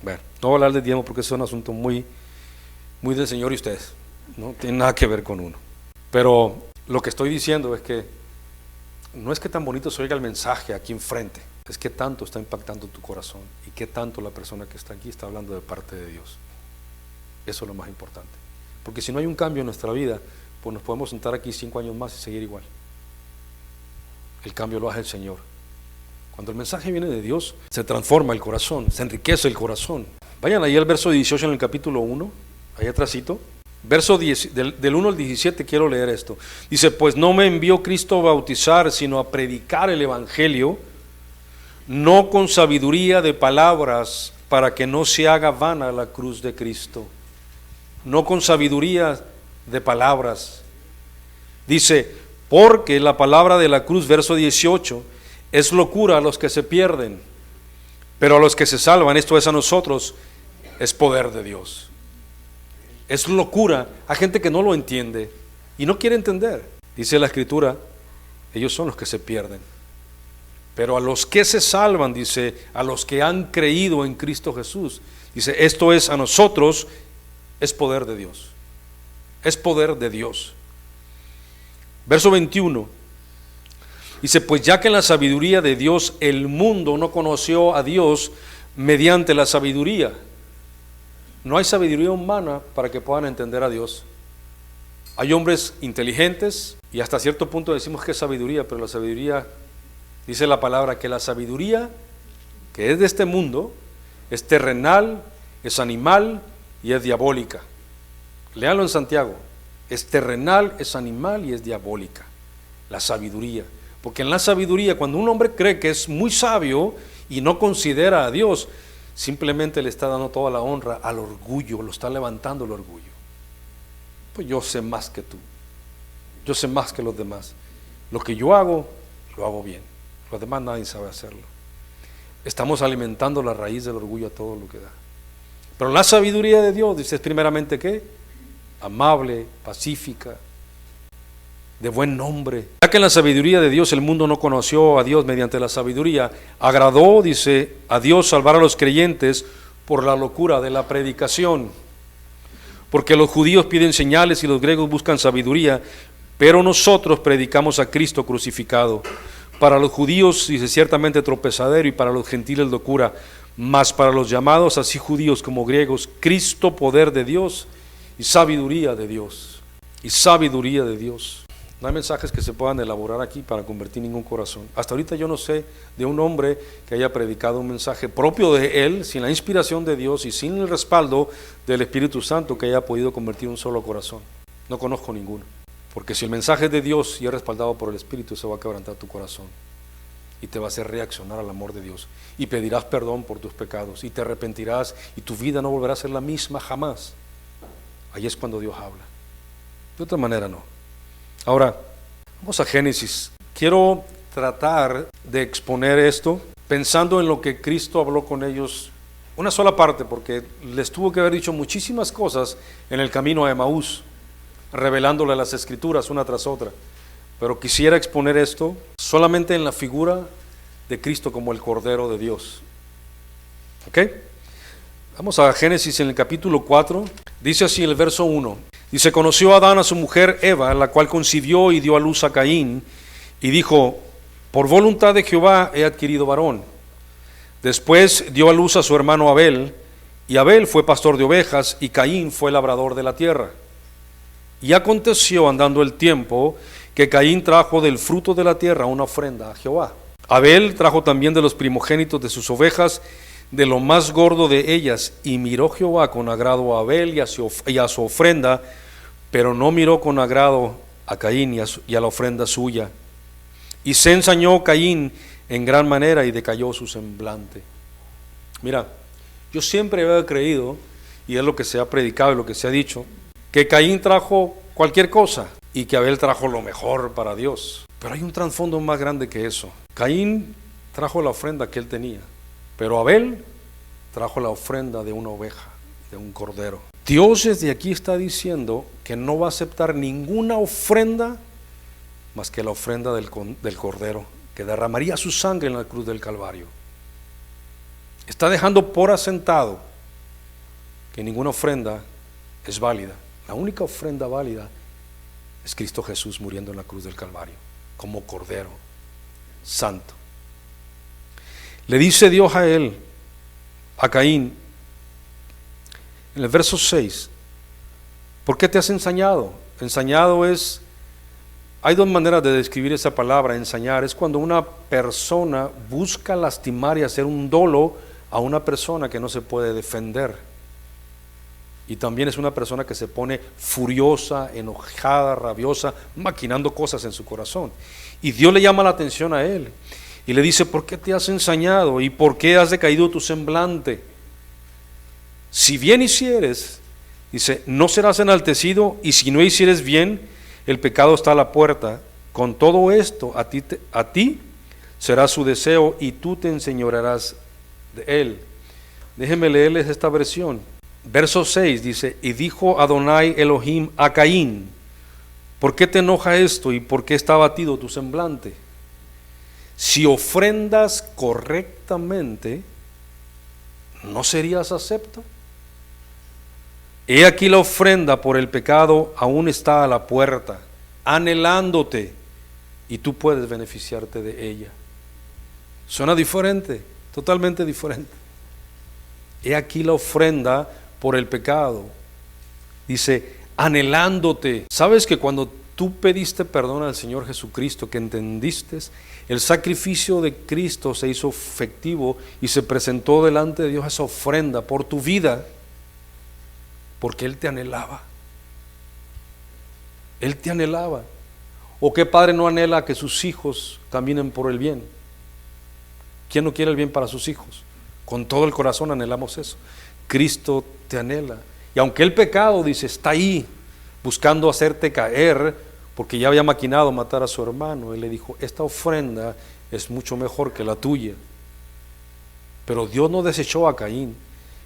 Bueno, no voy a hablar de diezmo porque es un asunto muy del Señor y ustedes. No tiene nada que ver con uno. Pero lo que estoy diciendo es que no es que tan bonito se oiga el mensaje aquí enfrente, es que tanto está impactando tu corazón y que tanto la persona que está aquí está hablando de parte de Dios. Eso es lo más importante. Porque si no hay un cambio en nuestra vida, pues nos podemos sentar aquí 5 años más y seguir igual. El cambio lo hace el Señor. Cuando el mensaje viene de Dios, se transforma el corazón, se enriquece el corazón. Vayan ahí al verso 18 en el capítulo 1, ahí atrásito. Verso 10, del 1 al 17 quiero leer esto. Dice, pues no me envió Cristo a bautizar, sino a predicar el Evangelio, no con sabiduría de palabras, para que no se haga vana la cruz de Cristo. No con sabiduría de palabras. Dice, porque la palabra de la cruz, verso 18, es locura a los que se pierden, pero a los que se salvan, esto es a nosotros, es poder de Dios. Es locura a gente que no lo entiende y no quiere entender. Dice la Escritura, ellos son los que se pierden. Pero a los que se salvan, dice, a los que han creído en Cristo Jesús, dice, esto es a nosotros, es poder de Dios. Es poder de Dios. Verso 21. Dice, pues ya que en la sabiduría de Dios el mundo no conoció a Dios mediante la sabiduría. No hay sabiduría humana para que puedan entender a Dios. Hay hombres inteligentes y hasta cierto punto decimos que es sabiduría, pero la sabiduría, dice la palabra, que la sabiduría que es de este mundo es terrenal, es animal y es diabólica. Léanlo en Santiago. Es terrenal, es animal y es diabólica. La sabiduría. Porque en la sabiduría, cuando un hombre cree que es muy sabio y no considera a Dios, simplemente le está dando toda la honra al orgullo, lo está levantando el orgullo. Pues yo sé más que tú, yo sé más que los demás. Lo que yo hago, lo hago bien. Los demás nadie sabe hacerlo. Estamos alimentando la raíz del orgullo a todo lo que da. Pero la sabiduría de Dios, dice primeramente ¿qué? Amable, pacífica, de buen nombre. Ya que en la sabiduría de Dios el mundo no conoció a Dios mediante la sabiduría, agradó, dice, a Dios salvar a los creyentes por la locura de la predicación. Porque los judíos piden señales y los griegos buscan sabiduría, pero nosotros predicamos a Cristo crucificado. Para los judíos, dice, ciertamente tropezadero, y para los gentiles locura, mas para los llamados, así judíos como griegos, Cristo poder de Dios y sabiduría de Dios. Y sabiduría de Dios. No hay mensajes que se puedan elaborar aquí para convertir ningún corazón. Hasta ahorita yo no sé de un hombre que haya predicado un mensaje propio de él, sin la inspiración de Dios y sin el respaldo del Espíritu Santo, que haya podido convertir un solo corazón. No conozco ninguno. Porque si el mensaje es de Dios y es respaldado por el Espíritu, se va a quebrantar tu corazón y te va a hacer reaccionar al amor de Dios y pedirás perdón por tus pecados y te arrepentirás y tu vida no volverá a ser la misma jamás. Ahí es cuando Dios habla. De otra manera no. Ahora, vamos a Génesis. Quiero tratar de exponer esto pensando en lo que Cristo habló con ellos, una sola parte, porque les tuvo que haber dicho muchísimas cosas en el camino a Emaús, revelándole las Escrituras una tras otra. Pero quisiera exponer esto solamente en la figura de Cristo como el Cordero de Dios. ¿Ok? Vamos a Génesis en el capítulo 4. Dice así el verso 1. Dice, conoció Adán a su mujer Eva, la cual concibió y dio a luz a Caín, y dijo, por voluntad de Jehová he adquirido varón. Después dio a luz a su hermano Abel, y Abel fue pastor de ovejas, y Caín fue labrador de la tierra. Y aconteció, andando el tiempo, que Caín trajo del fruto de la tierra una ofrenda a Jehová. Abel trajo también de los primogénitos de sus ovejas, de lo más gordo de ellas, y miró Jehová con agrado a Abel y a su ofrenda, pero no miró con agrado a Caín y a la ofrenda suya. Y se ensañó Caín en gran manera y decayó su semblante. Mira, yo siempre había creído, y es lo que se ha predicado y lo que se ha dicho, que Caín trajo cualquier cosa y que Abel trajo lo mejor para Dios. Pero hay un trasfondo más grande que eso. Caín trajo la ofrenda que él tenía, pero Abel trajo la ofrenda de una oveja, de un cordero. Dios desde aquí está diciendo que no va a aceptar ninguna ofrenda más que la ofrenda del cordero, que derramaría su sangre en la cruz del Calvario. Está dejando por asentado que ninguna ofrenda es válida. La única ofrenda válida es Cristo Jesús muriendo en la cruz del Calvario como cordero santo. Le dice Dios a él, a Caín, en el verso 6, ¿por qué te has ensañado? Ensañado es, hay dos maneras de describir esa palabra, ensañar. Es cuando una persona busca lastimar y hacer un dolo a una persona que no se puede defender. Y también es una persona que se pone furiosa, enojada, rabiosa, maquinando cosas en su corazón. Y Dios le llama la atención a él y le dice, ¿por qué te has ensañado? ¿Y por qué has decaído tu semblante? Si bien hicieres, dice, no serás enaltecido, y si no hicieres bien, el pecado está a la puerta. Con todo esto, a ti será su deseo y tú te enseñorearás de él. Déjenme leerles esta versión. Verso 6 dice, y dijo Adonai Elohim a Caín, ¿por qué te enoja esto y por qué está abatido tu semblante? Si ofrendas correctamente, ¿no serías acepto? He aquí la ofrenda por el pecado aún está a la puerta, anhelándote, y tú puedes beneficiarte de ella. Suena diferente, totalmente diferente. He aquí la ofrenda por el pecado, dice, anhelándote. ¿Sabes que cuando tú pediste perdón al Señor Jesucristo, que entendiste, el sacrificio de Cristo se hizo efectivo y se presentó delante de Dios esa ofrenda por tu vida? Porque Él te anhelaba. Él te anhelaba. ¿O qué padre no anhela que sus hijos caminen por el bien? ¿Quién no quiere el bien para sus hijos? Con todo el corazón anhelamos eso. Cristo te anhela. Y aunque el pecado, dice, está ahí buscando hacerte caer, porque ya había maquinado matar a su hermano, Él le dijo, esta ofrenda es mucho mejor que la tuya. Pero Dios no desechó a Caín.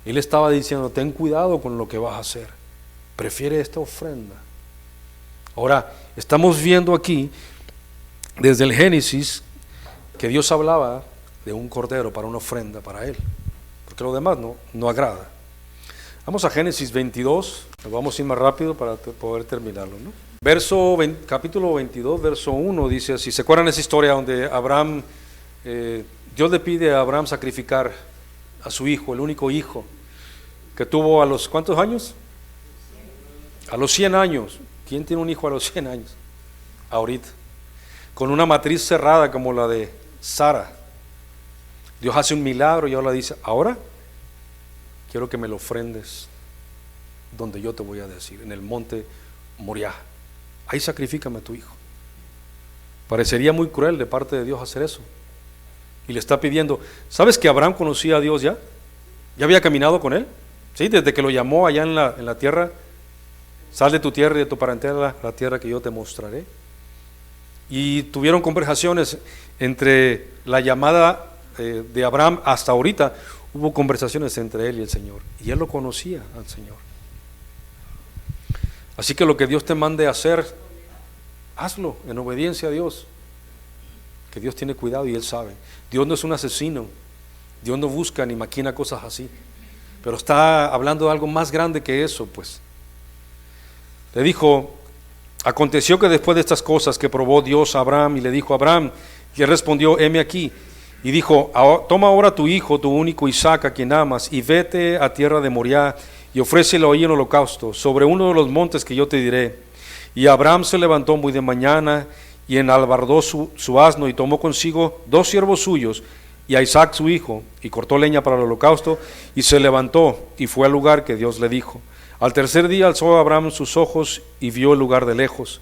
Él estaba diciendo, ten cuidado con lo que vas a hacer. Prefiere esta ofrenda. Ahora, estamos viendo aquí, desde el Génesis, que Dios hablaba de un cordero para una ofrenda para Él. Porque lo demás no agrada. Vamos a Génesis 22, nos vamos a ir más rápido para poder terminarlo, ¿no? Capítulo 22, verso 1 dice así, ¿se acuerdan esa historia donde Abraham, Dios le pide a Abraham sacrificar a su hijo, el único hijo, que tuvo a los ¿cuántos años? A los 100 años. ¿Quién tiene un hijo a los 100 años? Ahorita. Con una matriz cerrada como la de Sara. Dios hace un milagro y ahora dice, ahora quiero que me lo ofrendes donde yo te voy a decir, en el monte Moriah. Ahí sacrifícame a tu hijo. Parecería muy cruel de parte de Dios hacer eso. Y le está pidiendo, ¿sabes que Abraham conocía a Dios ya? ¿Ya había caminado con Él? Sí, desde que lo llamó allá en la tierra, sal de tu tierra y de tu parentela, la tierra que yo te mostraré. Y tuvieron conversaciones entre la llamada de Abraham hasta ahorita, hubo conversaciones entre él y el Señor, y él lo conocía al Señor. Así que lo que Dios te mande hacer, hazlo en obediencia a Dios, que Dios tiene cuidado y Él sabe. Dios no es un asesino, Dios no busca ni maquina cosas así, pero está hablando de algo más grande que eso, pues. Le dijo, aconteció que después de estas cosas que probó Dios a Abraham y le dijo a Abraham, y él respondió, heme aquí, y dijo, toma ahora tu hijo, tu único Isaac, a quien amas, y vete a tierra de Moriah, y ofrécelo ahí en holocausto, sobre uno de los montes que yo te diré. Y Abraham se levantó muy de mañana, y enalbardó su asno, y tomó consigo 2 siervos suyos, y a Isaac su hijo, y cortó leña para el holocausto, y se levantó, y fue al lugar que Dios le dijo. Al tercer día alzó Abraham sus ojos, y vio el lugar de lejos.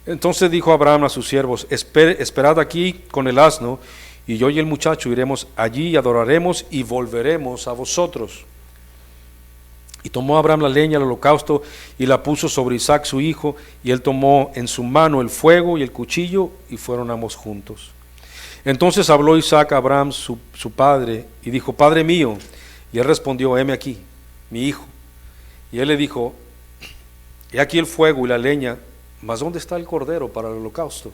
Entonces dijo Abraham a sus siervos: esperad aquí con el asno, y yo y el muchacho iremos allí y adoraremos, y volveremos a vosotros. Y tomó Abraham la leña del holocausto, y la puso sobre Isaac su hijo, y él tomó en su mano el fuego y el cuchillo, y fueron ambos juntos. Entonces habló Isaac a Abraham su padre, y dijo: Padre mío. Y él respondió: heme aquí, mi hijo. Y él le dijo: he aquí el fuego y la leña, mas ¿dónde está el cordero para el holocausto?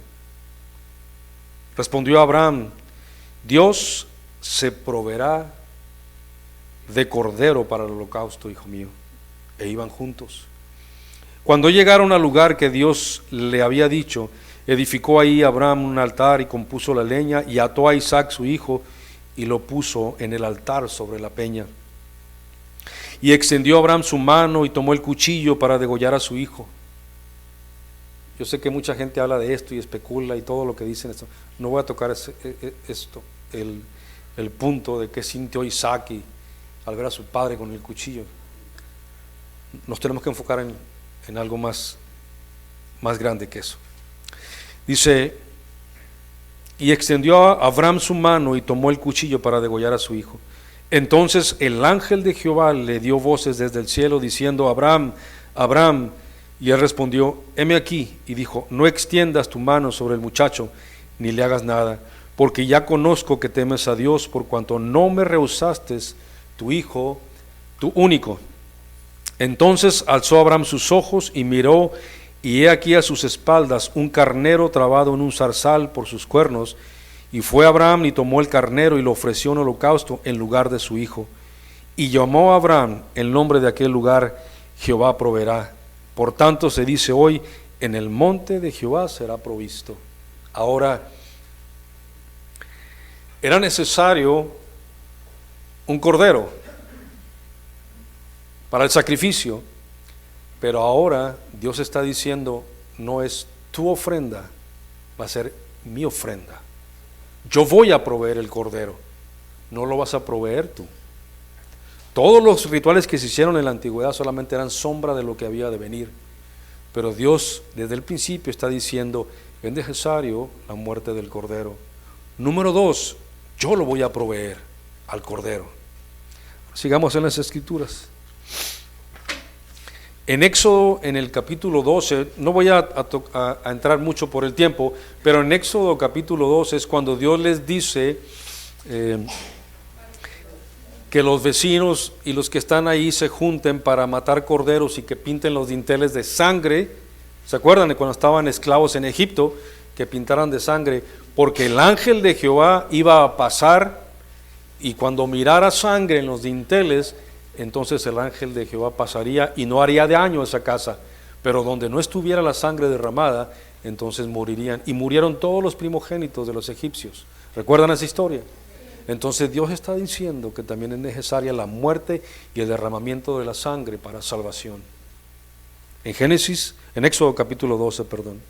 Respondió Abraham: Dios se proveerá de cordero para el holocausto, hijo mío. E iban juntos. Cuando llegaron al lugar que Dios le había dicho, edificó ahí Abraham un altar y compuso la leña, y ató a Isaac su hijo y lo puso en el altar sobre la peña. Y extendió Abraham su mano y tomó el cuchillo para degollar a su hijo. Yo sé que mucha gente habla de esto y especula y todo lo que dicen esto. No voy a tocar el punto de qué sintió Isaac al ver a su padre con el cuchillo. Nos tenemos que enfocar en algo más grande que eso. Dice: y extendió a Abraham su mano y tomó el cuchillo para degollar a su hijo. Entonces el ángel de Jehová le dio voces desde el cielo diciendo: Abraham, Abraham. Y él respondió: heme aquí. Y dijo: no extiendas tu mano sobre el muchacho, ni le hagas nada, porque ya conozco que temes a Dios, por cuanto no me rehusaste tu hijo, tu único. Entonces alzó Abraham sus ojos y miró, y he aquí a sus espaldas un carnero trabado en un zarzal por sus cuernos. Y fue Abraham y tomó el carnero y lo ofreció en holocausto en lugar de su hijo. Y llamó a Abraham el nombre de aquel lugar: Jehová proveerá. Por tanto se dice hoy: en el monte de Jehová será provisto. Ahora, era necesario un cordero para el sacrificio, pero ahora Dios está diciendo: no es tu ofrenda, va a ser mi ofrenda. Yo voy a proveer el cordero, no lo vas a proveer tú. Todos los rituales que se hicieron en la antigüedad solamente eran sombra de lo que había de venir, pero Dios desde el principio está diciendo: es necesario la muerte del cordero. Número 2, yo lo voy a proveer al cordero. Sigamos en las escrituras. En Éxodo, en el capítulo 12, no voy a entrar mucho por el tiempo, pero en Éxodo capítulo 12 es cuando Dios les dice que los vecinos y los que están ahí se junten para matar corderos y que pinten los dinteles de sangre. ¿Se acuerdan de cuando estaban esclavos en Egipto? Que pintaran de sangre, porque el ángel de Jehová iba a pasar, y cuando mirara sangre en los dinteles, entonces el ángel de Jehová pasaría y no haría daño a esa casa, pero donde no estuviera la sangre derramada, entonces morirían. Y murieron todos los primogénitos de los egipcios. ¿Recuerdan esa historia? Entonces Dios está diciendo que también es necesaria la muerte y el derramamiento de la sangre para salvación. En Éxodo capítulo 12, perdón.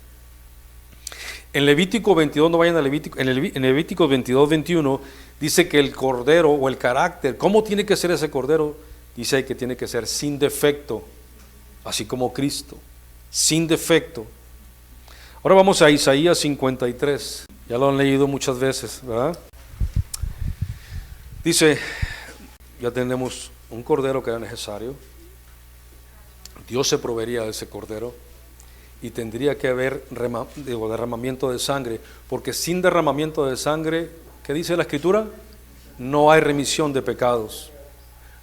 En Levítico 22, no vayan a Levítico, en Levítico 22, 21, dice que el cordero o el carácter, ¿cómo tiene que ser ese cordero? Dice que tiene que ser sin defecto, así como Cristo, sin defecto. Ahora vamos a Isaías 53, ya lo han leído muchas veces, ¿verdad? Dice, ya tenemos un cordero que era necesario, Dios se proveería de ese cordero, y tendría que haber derramamiento de sangre, porque sin derramamiento de sangre, ¿qué dice la Escritura? No hay remisión de pecados,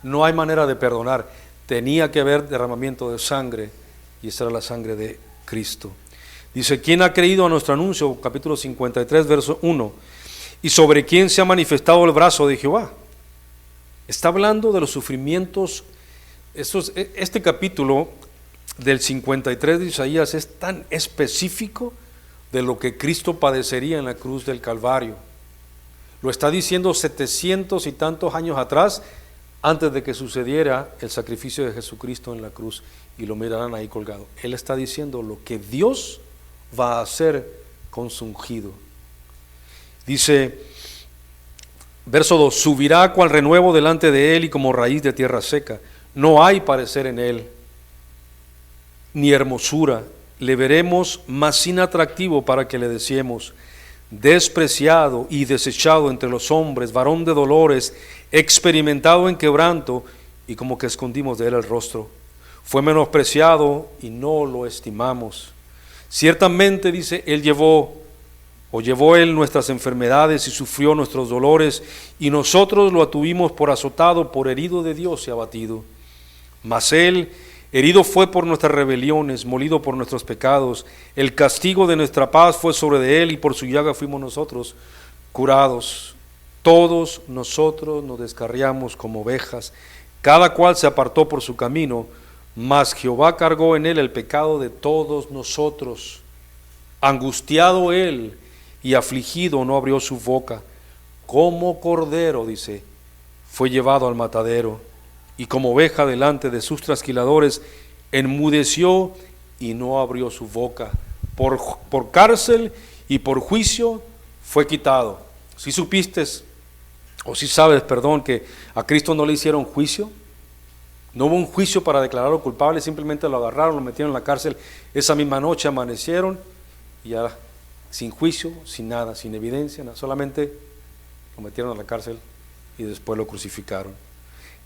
no hay manera de perdonar. Tenía que haber derramamiento de sangre, y esa era la sangre de Cristo. Dice: ¿quién ha creído a nuestro anuncio? Capítulo 53, verso 1. ¿Y sobre quién se ha manifestado el brazo de Jehová? Está hablando de los sufrimientos. Este capítulo del 53 de Isaías es tan específico de lo que Cristo padecería en la cruz del Calvario. Lo está diciendo 700 y tantos años atrás, antes de que sucediera el sacrificio de Jesucristo en la cruz, y lo mirarán ahí colgado. Él está diciendo lo que Dios va a hacer con su ungido. Dice: Verso 2, subirá cual renuevo delante de él y como raíz de tierra seca. No hay parecer en él, ni hermosura. Le veremos más sin atractivo para que le deseemos. Despreciado y desechado entre los hombres, varón de dolores, experimentado en quebranto, y como que escondimos de él el rostro. Fue menospreciado y no lo estimamos. Ciertamente, dice, llevó él nuestras enfermedades y sufrió nuestros dolores, y nosotros lo tuvimos por azotado, por herido de Dios y abatido. Mas él herido fue por nuestras rebeliones, molido por nuestros pecados. El castigo de nuestra paz fue sobre de él, y por su llaga fuimos nosotros curados. Todos nosotros nos descarriamos como ovejas, cada cual se apartó por su camino, mas Jehová cargó en él el pecado de todos nosotros. Angustiado él y afligido, no abrió su boca. Como cordero, dice, fue llevado al matadero, y como oveja delante de sus trasquiladores, enmudeció y no abrió su boca. Por cárcel y por juicio fue quitado. Si supiste, o si sabes, perdón, que a Cristo no le hicieron juicio, no hubo un juicio para declararlo culpable, simplemente lo agarraron, lo metieron en la cárcel, esa misma noche amanecieron, y ya sin juicio, sin nada, sin evidencia, nada, solamente lo metieron a la cárcel y después lo crucificaron.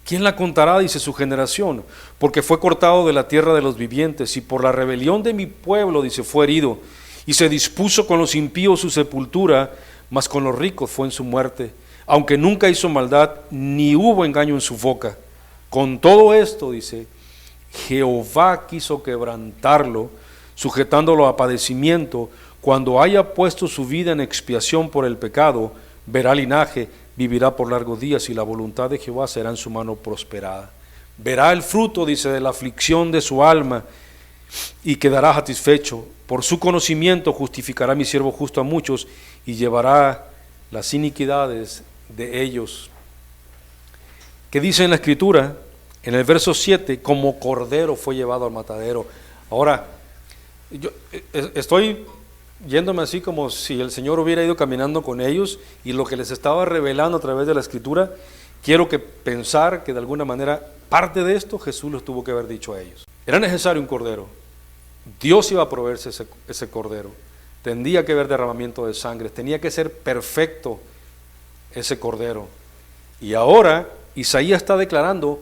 ¿Quién la contará? Dice su generación, porque fue cortado de la tierra de los vivientes, y por la rebelión de mi pueblo, dice, fue herido, y se dispuso con los impíos su sepultura, mas con los ricos fue en su muerte, aunque nunca hizo maldad, ni hubo engaño en su boca. Con todo esto, dice, Jehová quiso quebrantarlo, sujetándolo a padecimiento. Cuando haya puesto su vida en expiación por el pecado, verá linaje, vivirá por largos días, y la voluntad de Jehová será en su mano prosperada. Verá el fruto, dice, de la aflicción de su alma, y quedará satisfecho. Por su conocimiento justificará mi siervo justo a muchos, y llevará las iniquidades de ellos. ¿Qué dice en la Escritura? En el verso 7, como cordero fue llevado al matadero. Ahora, yo estoy yéndome así como si el Señor hubiera ido caminando con ellos, y lo que les estaba revelando a través de la Escritura, quiero que pensar que de alguna manera parte de esto Jesús les tuvo que haber dicho a ellos. Era necesario un cordero. Dios iba a proveerse ese cordero. Tendría que haber derramamiento de sangre. Tenía que ser perfecto ese cordero. Y ahora Isaías está declarando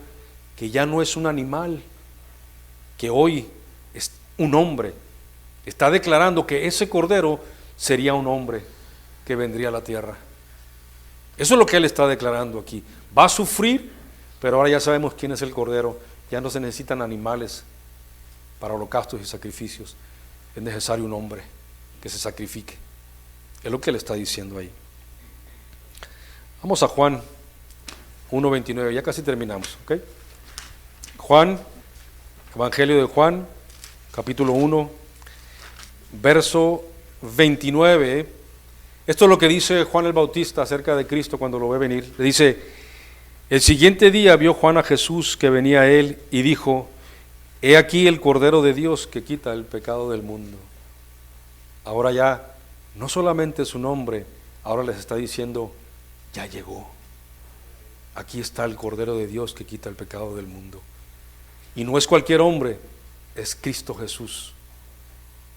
que ya no es un animal, que hoy es un hombre. Está declarando que ese cordero sería un hombre que vendría a la tierra. Eso es lo que él está declarando aquí. Va a sufrir, pero ahora ya sabemos quién es el cordero. Ya no se necesitan animales para holocaustos y sacrificios. Es necesario un hombre que se sacrifique. Es lo que él está diciendo ahí. Vamos a Juan 1:29, ya casi terminamos, ¿ok? Juan, Evangelio de Juan, capítulo 1, verso 29. Esto es lo que dice Juan el Bautista acerca de Cristo cuando lo ve venir. Le dice: el siguiente día vio Juan a Jesús que venía a él y dijo: he aquí el Cordero de Dios que quita el pecado del mundo. Ahora ya no solamente su nombre, ahora les está diciendo: ya llegó. Aquí está el Cordero de Dios que quita el pecado del mundo. Y no es cualquier hombre, es Cristo Jesús,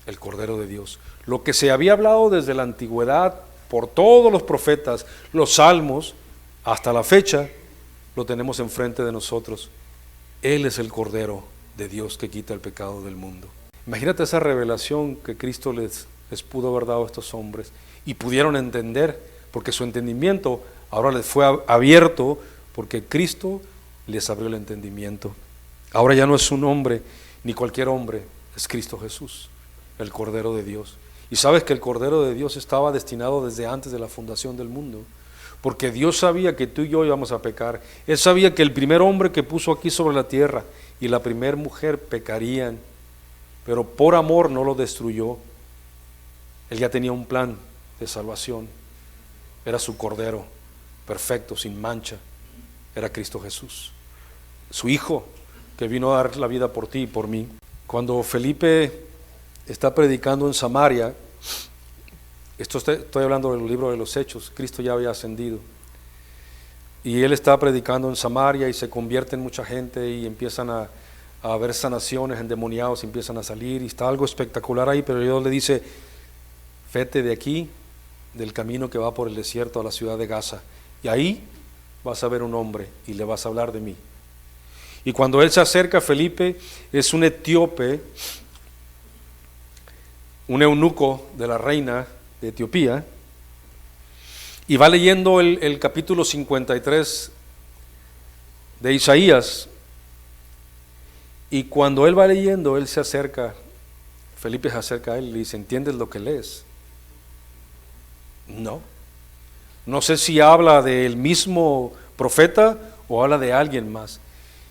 el Cordero de Dios. Lo que se había hablado desde la antigüedad por todos los profetas, los salmos, hasta la fecha, lo tenemos enfrente de nosotros. Él es el Cordero de Dios que quita el pecado del mundo. Imagínate esa revelación que Cristo les pudo haber dado a estos hombres, y pudieron entender, porque su entendimiento ahora les fue abierto, porque Cristo les abrió el entendimiento. Ahora ya no es un hombre, ni cualquier hombre, es Cristo Jesús, el Cordero de Dios. Y sabes que el Cordero de Dios estaba destinado desde antes de la fundación del mundo, porque Dios sabía que tú y yo íbamos a pecar. Él sabía que el primer hombre que puso aquí sobre la tierra y la primer mujer pecarían, pero por amor no lo destruyó. Él ya tenía un plan de salvación. Era su Cordero, perfecto, sin mancha. Era Cristo Jesús, su Hijo, que vino a dar la vida por ti y por mí. Cuando Felipe está predicando en Samaria, estoy hablando del libro de los Hechos, Cristo ya había ascendido, y él está predicando en Samaria y se convierte en mucha gente y empiezan a haber sanaciones, endemoniados empiezan a salir y está algo espectacular ahí, pero Dios le dice, vete de aquí, del camino que va por el desierto a la ciudad de Gaza, y ahí vas a ver un hombre y le vas a hablar de mí. Y cuando él se acerca, Felipe es un etíope, un eunuco de la reina de Etiopía, y va leyendo el capítulo 53 de Isaías, y cuando él va leyendo, él se acerca, Felipe se acerca a él y le dice, ¿entiendes lo que lees? No sé si habla del mismo profeta o habla de alguien más.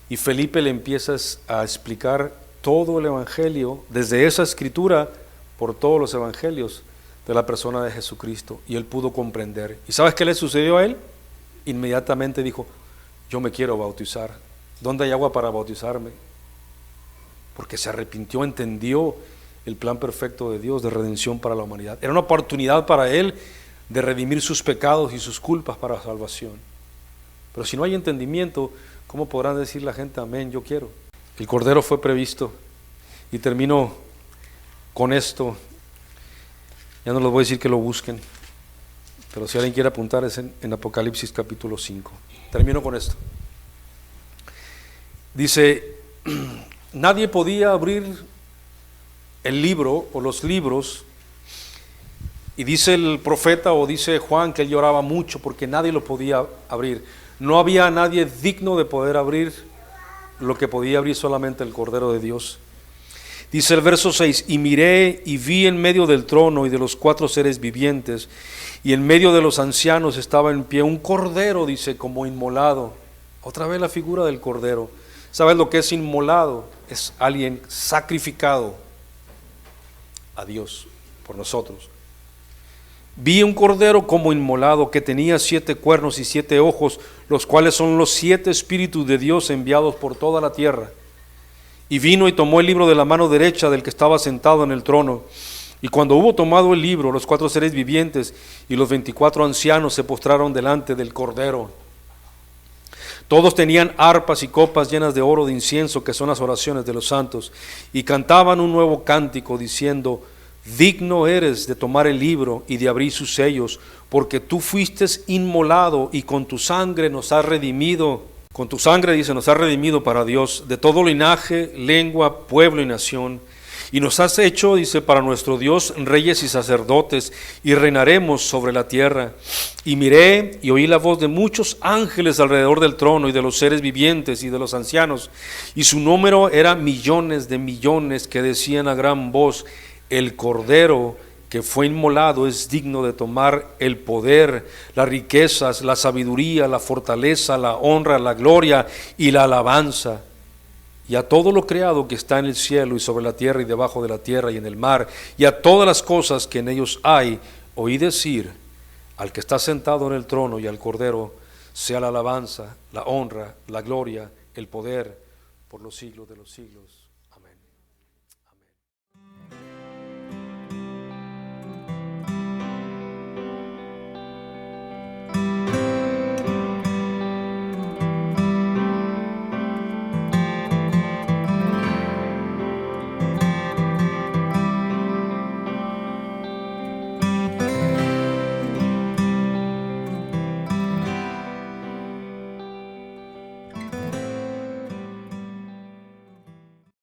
Y Felipe le empieza a explicar todo el evangelio, desde esa escritura, por todos los evangelios de la persona de Jesucristo, y él pudo comprender. ¿Y sabes qué le sucedió a él? Inmediatamente dijo, yo me quiero bautizar. ¿Dónde hay agua para bautizarme? Porque se arrepintió, entendió el plan perfecto de Dios de redención para la humanidad. Era una oportunidad para él de redimir sus pecados y sus culpas para salvación. Pero si no hay entendimiento, ¿cómo podrán decir la gente amén, yo quiero? El Cordero fue previsto. Y termino con esto. Ya no les voy a decir que lo busquen, pero si alguien quiere apuntar es en Apocalipsis capítulo 5. Termino con esto. Dice, nadie podía abrir el libro o los libros, y dice el profeta o dice Juan que él lloraba mucho porque nadie lo podía abrir. No había nadie digno de poder abrir lo que podía abrir solamente el Cordero de Dios. Dice el verso 6, y miré y vi en medio del trono y de los 4 seres vivientes, y en medio de los ancianos estaba en pie un cordero, dice, como inmolado. Otra vez la figura del cordero. ¿Sabes lo que es inmolado? Es alguien sacrificado a Dios por nosotros. Vi un cordero como inmolado que tenía 7 cuernos y 7 ojos, los cuales son los 7 espíritus de Dios enviados por toda la tierra. Y vino y tomó el libro de la mano derecha del que estaba sentado en el trono. Y cuando hubo tomado el libro, los 4 seres vivientes y los 24 ancianos se postraron delante del Cordero. Todos tenían arpas y copas llenas de oro de incienso, que son las oraciones de los santos, y cantaban un nuevo cántico diciendo, digno eres de tomar el libro y de abrir sus sellos, porque tú fuiste inmolado y con tu sangre nos has redimido. Con tu sangre, dice, nos has redimido para Dios de todo linaje, lengua, pueblo y nación. Y nos has hecho, dice, para nuestro Dios reyes y sacerdotes, y reinaremos sobre la tierra. Y miré y oí la voz de muchos ángeles alrededor del trono y de los seres vivientes y de los ancianos. Y su número era millones de millones, que decían a gran voz, el Cordero que fue inmolado es digno de tomar el poder, las riquezas, la sabiduría, la fortaleza, la honra, la gloria y la alabanza. Y a todo lo creado que está en el cielo y sobre la tierra y debajo de la tierra y en el mar, y a todas las cosas que en ellos hay, oí decir, al que está sentado en el trono y al Cordero, sea la alabanza, la honra, la gloria, el poder, por los siglos de los siglos.